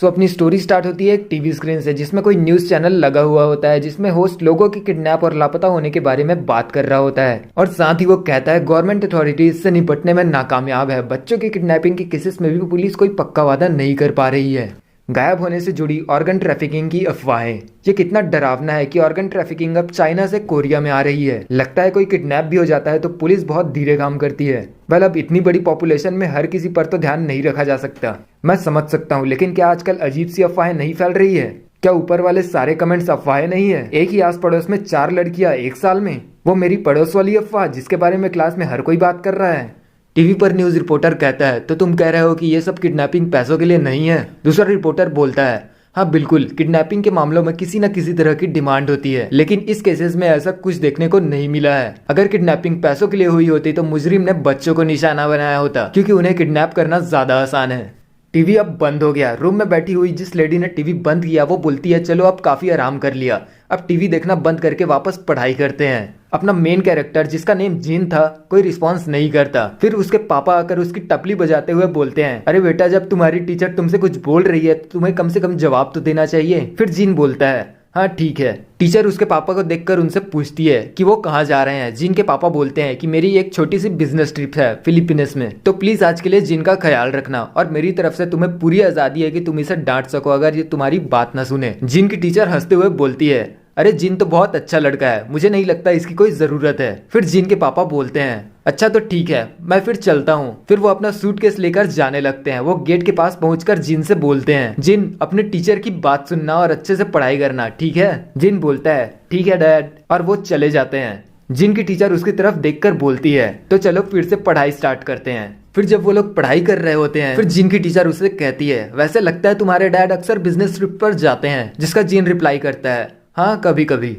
अपनी story start होती है एक टीवी स्क्रीन से जिसमें कोई न्यूज चैनल लगा हुआ होता है, जिसमें होस्ट लोगों की किडनैप और लापता होने के बारे में बात कर रहा होता है और साथ ही वो कहता है गवर्नमेंट अथॉरिटी इससे निपटने में नाकामयाब है। बच्चों की किडनैपिंग के केसेस में भी पुलिस कोई पक्का वादा नहीं कर पा रही है। गायब होने से जुड़ी ऑर्गन ट्रैफिकिंग की अफवाहें। ये कितना डरावना है कि ऑर्गन ट्रैफिकिंग अब चाइना से कोरिया में आ रही है। लगता है कोई किडनैप भी हो जाता है तो पुलिस बहुत धीरे काम करती है। अब इतनी बड़ी पॉपुलेशन में हर किसी पर तो ध्यान नहीं रखा जा सकता, मैं समझ सकता हूँ, लेकिन क्या आजकल अजीब सी अफवाहें नहीं फैल रही है? क्या ऊपर वाले सारे कमेंट्स अफवाहें नहीं है? एक ही आस पड़ोस में 4 लड़कियां एक साल में, वो मेरी पड़ोस वाली अफवाह जिसके बारे में क्लास में हर कोई बात कर रहा है। टीवी पर न्यूज रिपोर्टर कहता है तो तुम कह रहे हो कि ये सब किडनैपिंग पैसों के लिए नहीं है। दूसरा रिपोर्टर बोलता है हाँ बिल्कुल, किडनैपिंग के मामलों में किसी न किसी तरह की डिमांड होती है, लेकिन इस केसेस में ऐसा कुछ देखने को नहीं मिला है। अगर किडनैपिंग पैसों के लिए हुई होती तो मुजरिम ने बच्चों को निशाना बनाया होता, क्योंकि उन्हें किडनैप करना ज्यादा आसान है। टीवी अब बंद हो गया। रूम में बैठी हुई जिस लेडी ने टीवी बंद किया वो बोलती है चलो अब काफी आराम कर लिया, अब टीवी देखना बंद करके वापस पढ़ाई करते हैं। अपना मेन कैरेक्टर जिसका नेम जिन था कोई रिस्पॉन्स नहीं करता। फिर उसके पापा आकर उसकी टपली बजाते हुए बोलते हैं अरे बेटा, जब तुम्हारी टीचर तुमसे कुछ बोल रही है तो तुम्हें कम से कम जवाब तो देना चाहिए। फिर जिन बोलता है हाँ ठीक है। टीचर उसके पापा को देखकर उनसे पूछती है कि वो कहाँ जा रहे हैं। जिन के पापा बोलते हैं कि मेरी एक छोटी सी बिजनेस ट्रिप है फिलीपींस में, तो प्लीज आज के लिए जिन का ख्याल रखना और मेरी तरफ से तुम्हें पूरी आजादी है कि तुम इसे डांट सको अगर ये तुम्हारी बात ना सुने। जिन की टीचर हंसते हुए बोलती है अरे जिन तो बहुत अच्छा लड़का है, मुझे नहीं लगता इसकी कोई जरूरत है। फिर जिन के पापा बोलते हैं अच्छा तो ठीक है, मैं फिर चलता हूँ। फिर वो अपना सूटकेस लेकर जाने लगते हैं। वो गेट के पास पहुंचकर जिन से बोलते हैं जिन, अपने टीचर की बात सुनना और अच्छे से पढ़ाई करना, ठीक है? जिन बोलता है ठीक है डैड, और वो चले जाते हैं। जिन की टीचर उसकी तरफ देखकर बोलती है तो चलो फिर से पढ़ाई स्टार्ट करते हैं। फिर जब वो लोग पढ़ाई कर रहे होते हैं फिर जिन की टीचर उससे कहती है वैसे लगता है तुम्हारे डैड अक्सर बिजनेस ट्रिप पर जाते हैं, जिसका जिन रिप्लाई करता है हाँ कभी कभी।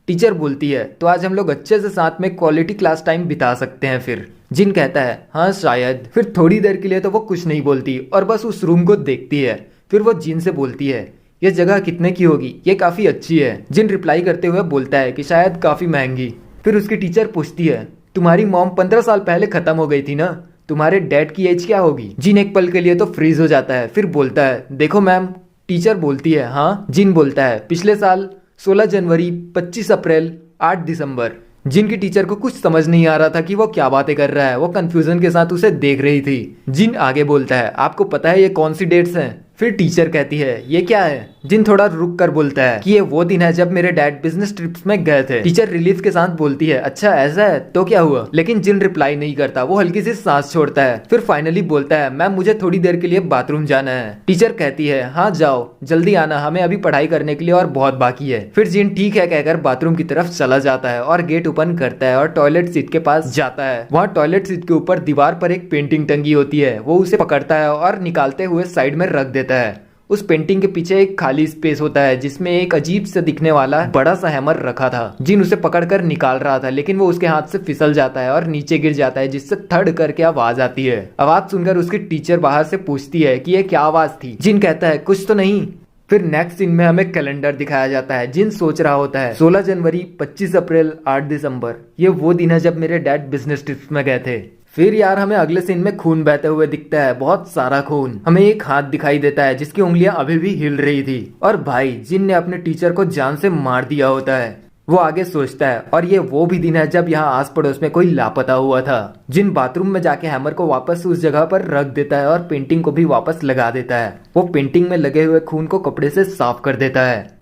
टीचर बोलती है तो आज हम लोग अच्छे से साथ में क्वालिटी क्लास टाइम बिता सकते हैं। फिर जिन कहता है हाँ शायद। फिर थोड़ी देर के लिए तो वो कुछ नहीं बोलती और बस उस रूम को देखती है। फिर वो जिन से बोलती है ये जगह कितने की होगी? ये काफी अच्छी है। जिन रिप्लाई करते हुए बोलता है कि शायद काफी महंगी। फिर उसकी टीचर पूछती है तुम्हारी मॉम 15 साल पहले खत्म हो गई थी ना, तुम्हारे डैड की एज क्या होगी? जिन एक पल के लिए तो फ्रीज हो जाता है। फिर बोलता है देखो मैम। टीचर बोलती है हाँ। जिन बोलता है पिछले साल 16 जनवरी, 25 अप्रैल, 8 दिसंबर। जिन की टीचर को कुछ समझ नहीं आ रहा था कि वो क्या बातें कर रहा है, वो कंफ्यूजन के साथ उसे देख रही थी। जिन आगे बोलता है आपको पता है ये कौन सी डेट्स हैं? फिर टीचर कहती है ये क्या है? जिन थोड़ा रुक कर बोलता है कि ये वो दिन है जब मेरे डैड बिजनेस ट्रिप्स में गए थे। टीचर रिलीफ के साथ बोलती है अच्छा ऐसा है तो क्या हुआ? लेकिन जिन रिप्लाई नहीं करता, वो हल्की सी सांस छोड़ता है। फिर फाइनली बोलता है मैम मुझे थोड़ी देर के लिए बाथरूम जाना है। टीचर कहती है हाँ जाओ, जल्दी आना, हमें अभी पढ़ाई करने के लिए और बहुत बाकी है। फिर जिन ठीक है कहकर बाथरूम की तरफ चला जाता है और गेट ओपन करता है और टॉयलेट सीट के पास जाता है। वहाँ टॉयलेट सीट के ऊपर दीवार पर एक पेंटिंग टंगी होती है। वो उसे पकड़ता है और निकालते हुए साइड में रख देता है। उस पेंटिंग के पीछे एक खाली स्पेस होता है जिसमें एक अजीब से दिखने वाला बड़ा सा हैमर रखा था। जिन उसे पकड़कर निकाल रहा था लेकिन वो उसके हाथ से फिसल जाता है और नीचे गिर जाता है, जिससे थड़ करके आवाज आती है। आवाज सुनकर उसकी टीचर बाहर से पूछती है कि ये क्या आवाज थी? जिन कहता है कुछ तो नहीं। फिर नेक्स्ट सीन में हमें कैलेंडर दिखाया जाता है। जिन सोच रहा होता है 16 जनवरी, 25 अप्रैल, 8 दिसंबर, ये वो दिन है जब मेरे डैड बिजनेस ट्रिप में गए थे। फिर यार हमें अगले सीन में खून बहते हुए दिखता है, बहुत सारा खून। हमें एक हाथ दिखाई देता है जिसकी उंगलियां अभी भी हिल रही थी। और भाई जिन ने अपने टीचर को जान से मार दिया होता है। वो आगे सोचता है और ये वो भी दिन है जब यहाँ आस पड़ोस में कोई लापता हुआ था। जिन बाथरूम में जाके हैमर को वापस उस जगह पर रख देता है और पेंटिंग को भी वापस लगा देता है। वो पेंटिंग में लगे हुए खून को कपड़े से साफ कर देता है।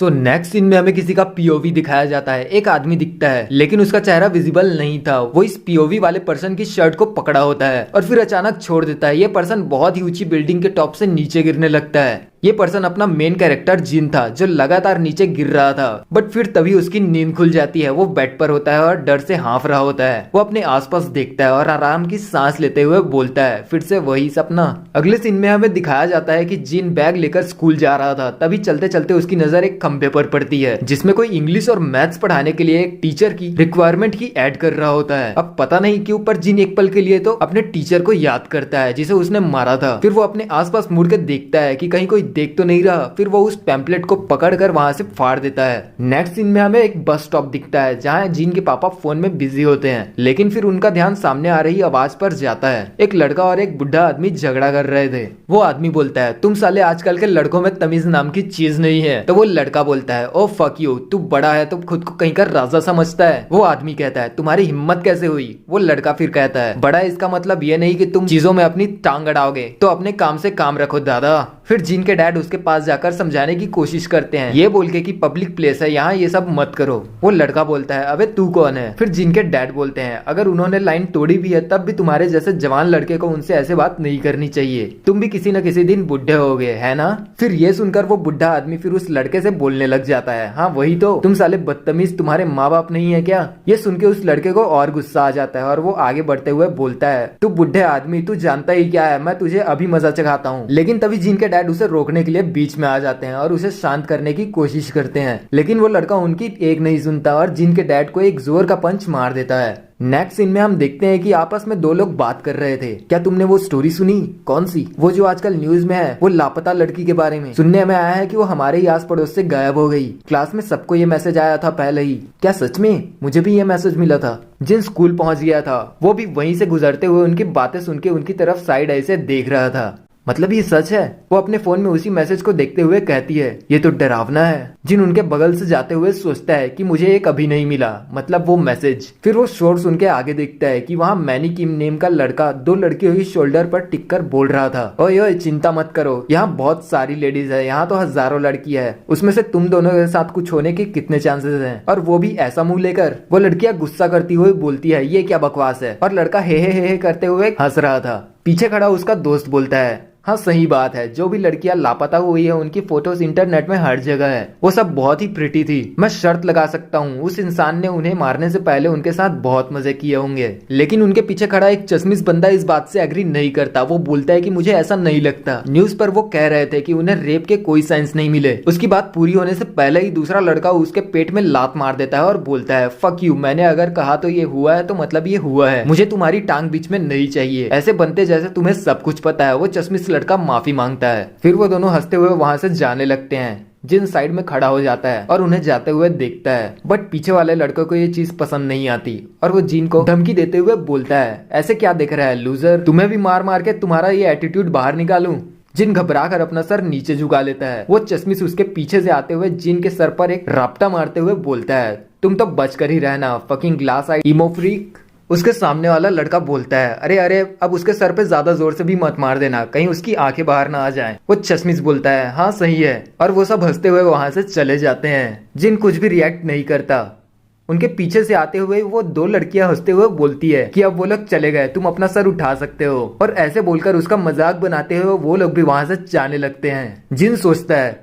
नेक्स्ट सीन में हमें किसी का पीओवी दिखाया जाता है। एक आदमी दिखता है लेकिन उसका चेहरा विजिबल नहीं था। वो इस पीओवी वाले पर्सन की शर्ट को पकड़ा होता है और फिर अचानक छोड़ देता है। ये पर्सन बहुत ही ऊंची बिल्डिंग के टॉप से नीचे गिरने लगता है। ये पर्सन अपना मेन कैरेक्टर जिन था जो लगातार नीचे गिर रहा था, बट फिर तभी उसकी नींद खुल जाती है। वो बेड पर होता है और डर से हाँफ रहा होता है। वो अपने आसपास देखता है और आराम की सांस लेते हुए बोलता है फिर से वही सपना। अगले सीन में हमें दिखाया जाता है कि जिन बैग लेकर स्कूल जा रहा था, तभी चलते चलते उसकी नजर एक खंभे पर पड़ती है जिसमें कोई इंग्लिश और मैथ्स पढ़ाने के लिए एक टीचर की रिक्वायरमेंट की ऐड कर रहा होता है। अब पता नहीं क्यों पर जिन एक पल के लिए तो अपने टीचर को याद करता है जिसे उसने मारा था। फिर वो अपने आसपास मुड़ के देखता है कि कहीं कोई देख तो नहीं रहा। फिर वो उस पैम्पलेट को पकड़कर वहां से फाड़ देता है। नेक्स्ट सीन में हमें एक बस स्टॉप दिखता है जहाँ जीन के पापा फोन में बिजी होते हैं, लेकिन फिर उनका ध्यान सामने आ रही आवाज पर जाता है। एक लड़का और एक बुढ़ा आदमी झगड़ा कर रहे थे। वो आदमी बोलता है, तुम साले आजकल के लड़कों में तमीज नाम की चीज नहीं है। तो वो लड़का बोलता है, ओ फक यू, तू बड़ा है तो खुद को कहीं का राजा समझता है। वो आदमी कहता है, तुम्हारी हिम्मत कैसे हुई। वो लड़का फिर कहता है, बड़ा इसका मतलब ये नहीं कि तुम चीजों में अपनी टांग अड़ाओगे, तो अपने काम से काम रखो दादा। फिर जीन के डैड उसके पास जाकर समझाने की कोशिश करते हैं, ये बोल के कि पब्लिक प्लेस है, यहाँ ये सब मत करो। वो लड़का बोलता है, अबे तू कौन है। फिर जीन के डैड बोलते हैं, अगर उन्होंने लाइन तोड़ी भी है तब भी तुम्हारे जैसे जवान लड़के को उनसे ऐसे बात नहीं करनी चाहिए। तुम भी किसी न किसी दिन बुढ़े होगे, है ना। फिर ये सुनकर वो बुढ़ा आदमी फिर उस लड़के से बोलने लग जाता है, हाँ वही तो, तुम साले बदतमीज, तुम्हारे माँ बाप नहीं है क्या। ये सुन के उस लड़के को और गुस्सा आ जाता है और वो आगे बढ़ते हुए बोलता है, तू बुढ़े आदमी, तू जानता ही क्या है, मैं तुझे अभी मजा चखाता हूँ। लेकिन तभी जीन के डैड उसे रोकने के लिए बीच में आ जाते हैं और उसे शांत करने की कोशिश करते हैं, लेकिन वो लड़का उनकी एक नहीं सुनता और जीन के डैड को एक जोर का पंच मार देता है। नेक्स्ट सीन में हम देखते हैं कि आपस में दो लोग बात कर रहे थे। क्या तुमने वो स्टोरी सुनी? कौन सी? वो जो आजकल न्यूज में है, वो लापता लड़की के बारे में। सुनने में आया है कि वो हमारे ही आस पड़ोस से गायब हो गई। क्लास में सबको ये मैसेज आया था पहले ही। क्या सच में? मुझे भी ये मैसेज मिला था। जिन स्कूल पहुंच गया था वो भी वहीं से गुजरते हुए उनकी बातें सुन के उनकी तरफ साइड ऐसे देख रहा था। मतलब ये सच है। वो अपने फोन में उसी मैसेज को देखते हुए कहती है, ये तो डरावना है। जिन उनके बगल से जाते हुए सोचता है कि मुझे एक अभी नहीं मिला, मतलब वो मैसेज। फिर वो शोर सुन के आगे देखता है कि वहाँ मैनी किम नेम का लड़का दो लड़कियों की शोल्डर पर टिक कर बोल रहा था, ओए ओए चिंता मत करो, यहाँ बहुत सारी लेडीज है, यहाँ तो हजारों लड़की है, उसमें से तुम दोनों के साथ कुछ होने के कितने चांसेस हैं। और वो भी ऐसा मुंह लेकर। वो लड़कियां गुस्सा करती हुई बोलती है, ये क्या बकवास है। और लड़का हे करते हुए हंस रहा था। पीछे खड़ा उसका दोस्त बोलता है, हाँ सही बात है, जो भी लड़कियां लापता हुई है उनकी फोटोज इंटरनेट में हर जगह है। वो सब बहुत ही प्रिटी थी। मैं शर्त लगा सकता हूँ उस इंसान ने उन्हें मारने से पहले उनके साथ बहुत मजे किए होंगे। लेकिन उनके पीछे खड़ा एक चश्मिश बंदा इस बात से एग्री नहीं करता। वो बोलता है कि मुझे ऐसा नहीं लगता। न्यूज पर वो कह रहे थे कि उन्हें रेप के कोई साइंस नहीं मिले। उसकी बात पूरी होने से पहले ही दूसरा लड़का उसके पेट में लात मार देता है और बोलता है, फक यू, मैंने अगर कहा तो ये हुआ है तो मतलब ये हुआ है, मुझे तुम्हारी टांग बीच में नहीं चाहिए। ऐसे बनते जैसे तुम्हें सब कुछ पता है। वो चश्मिश लड़का माफी मांगता है। फिर वो दोनों हंसते हुए वहां से जाने लगते हैं। जिन साइड में खड़ा हो जाता है और उन्हें जाते हुए देखता है, बट पीछे वाले लड़कों को ये चीज पसंद नहीं आती और वो जिन को धमकी देते हुए बोलता है, ऐसे क्या देख रहा है लूजर, तुम्हें भी मार मार के तुम्हारा ये एटीट्यूड बाहर निकालूं। जिन घबरा कर अपना सर नीचे झुका लेता है। वो चश्मिश उसके पीछे से आते हुए जिन के सर पर एक राप्टा मारते हुए बोलता है, तुम तो बच कर ही रहना, fucking glass I emo freak. उसके सामने वाला लड़का बोलता है, अरे अरे अब उसके सर पे ज्यादा जोर से भी मत मार देना, कहीं उसकी आंखें बाहर ना आ जाएं। वो चश्मिश बोलता है, हाँ सही है। और वो सब हंसते हुए वहां से चले जाते हैं। जिन कुछ भी रिएक्ट नहीं करता। उनके पीछे से आते हुए वो दो लड़कियां हंसते हुए बोलती है कि अब वो लोग चले गए, तुम अपना सर उठा सकते हो। और ऐसे बोलकर उसका मजाक बनाते हुए वो लोग भी वहां से जाने लगते हैं। जिन सोचता है,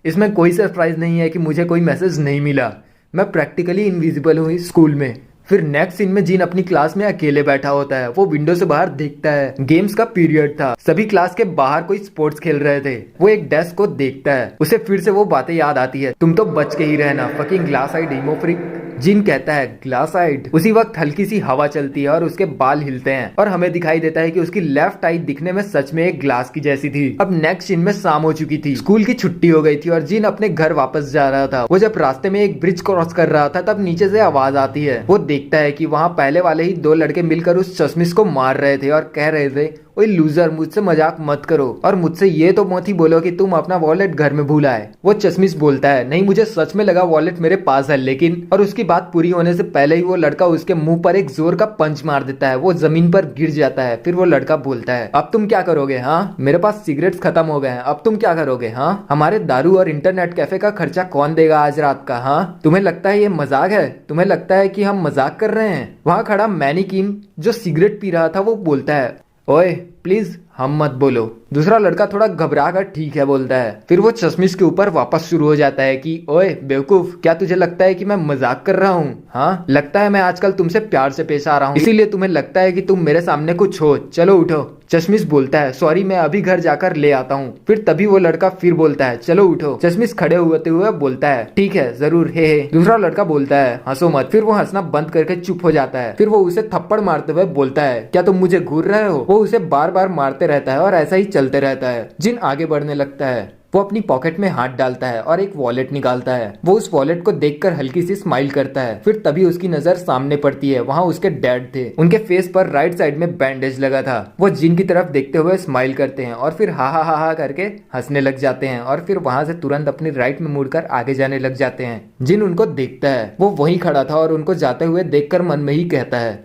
इसमें कोई सरप्राइज नहीं है कि मुझे कोई मैसेज नहीं मिला, मैं प्रैक्टिकली इनविजिबल हूँ इस स्कूल में। फिर नेक्स्ट सीन में जिन अपनी क्लास में अकेले बैठा होता है। वो विंडो से बाहर देखता है। गेम्स का पीरियड था। सभी क्लास के बाहर कोई स्पोर्ट्स खेल रहे थे। वो एक डेस्क को देखता है। उसे फिर से वो बातें याद आती है, तुम तो बच के ही रहना, फकिंग ग्लास आइड इमो फ्रीक। जिन कहता है, ग्लास आइड। उसी वक्त हल्की सी हवा चलती है और उसके बाल हिलते हैं और हमें दिखाई देता है कि उसकी लेफ्ट आई दिखने में सच में एक ग्लास की जैसी थी। अब नेक्स्ट सीन में शाम हो चुकी थी। स्कूल की छुट्टी हो गई थी और जिन अपने घर वापस जा रहा था। वो जब रास्ते में एक ब्रिज क्रॉस कर रहा था तब नीचे से आवाज आती है। वो देखता है कि वहाँ पहले वाले ही दो लड़के मिलकर उस चश्मिश को मार रहे थे और कह रहे थे, ओए लूजर, मुझसे मजाक मत करो और मुझसे ये तो मत ही बोलो कि तुम अपना वॉलेट घर में भूल आए। वो चश्मिश बोलता है, नहीं मुझे सच में लगा वॉलेट मेरे पास है, लेकिन। और उसकी बात पूरी होने से पहले ही वो लड़का उसके मुंह पर एक जोर का पंच मार देता है। वो जमीन पर गिर जाता है। फिर वो लड़का बोलता है, अब तुम क्या करोगे? हाँ, मेरे पास सिगरेट्स खत्म हो गए हैं, अब तुम क्या करोगे? हाँ, हमारे दारू और इंटरनेट कैफे का खर्चा कौन देगा आज रात का? हाँ, तुम्हें लगता है ये मजाक है? तुम्हें लगता है कि हम मजाक कर रहे हैं? वहाँ खड़ा मैनी किम जो सिगरेट पी रहा था वो बोलता है, ओए प्लीज हम मत बोलो। दूसरा लड़का थोड़ा घबरा कर ठीक है बोलता है। फिर वो चश्मिश के ऊपर वापस शुरू हो जाता है कि ओए बेवकूफ, क्या तुझे लगता है कि मैं मजाक कर रहा हूँ? हाँ, लगता है मैं आजकल तुमसे प्यार से पेश आ रहा हूँ, इसीलिए तुम्हें लगता है कि तुम मेरे सामने कुछ हो। चलो उठो। चश्मिश बोलता है, सॉरी मैं अभी घर जाकर ले आता हूँ। फिर तभी वो लड़का फिर बोलता है, चलो उठो। चश्मिश खड़े होते हुए बोलता है, ठीक है जरूर, हे। दूसरा लड़का बोलता है, हंसो मत। फिर वो हंसना बंद करके चुप हो जाता है। फिर वो उसे थप्पड़ मारते हुए बोलता है, क्या तुम मुझे घूर रहे हो? वो उसे बार बार मारते रहता है और ऐसा ही चलते रहता है। जिन आगे बढ़ने लगता है। वो अपनी पॉकेट में हाथ डालता है और एक वॉलेट निकालता है। वो उस वॉलेट को देखकर हल्की सी स्माइल करता है। फिर तभी उसकी नजर सामने पड़ती है, वहाँ उसके डैड थे। उनके फेस पर राइट साइड में बैंडेज लगा था। वो जिन की तरफ देखते हुए स्माइल करते हैं और फिर हा हा हा हा करके हंसने लग जाते हैं और फिर वहां से तुरंत अपनी राइट में मुड़कर आगे जाने लग जाते हैं। जिन उनको देखता है, वो वहीं खड़ा था और उनको जाते हुए देखकर मन में ही कहता है,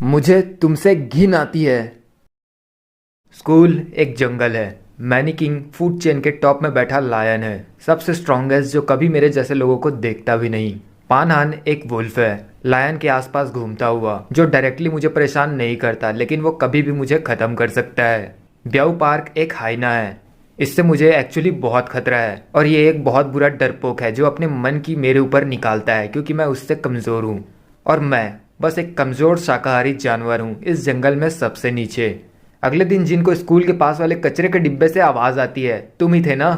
मुझे तुमसे घिन आती है। स्कूल एक जंगल है। मैनी किंग फूड चेन के टॉप में बैठा लायन है, सबसे स्ट्रॉन्गेस्ट, जो कभी मेरे जैसे लोगों को देखता भी नहीं। पानहान एक वुल्फ है, लायन के आसपास घूमता हुआ, जो डायरेक्टली मुझे परेशान नहीं करता लेकिन वो कभी भी मुझे खत्म कर सकता है। ब्याऊ पार्क एक हाइना है, इससे मुझे एक्चुअली बहुत खतरा है और ये एक बहुत बुरा डरपोक है जो अपने मन की मेरे ऊपर निकालता है क्योंकि मैं उससे कमज़ोर हूँ और मैं बस एक कमज़ोर शाकाहारी जानवर हूँ इस जंगल में सबसे नीचे। अगले दिन जिन को स्कूल के पास वाले कचरे के डिब्बे से आवाज़ आती है, तुम ही थे ना।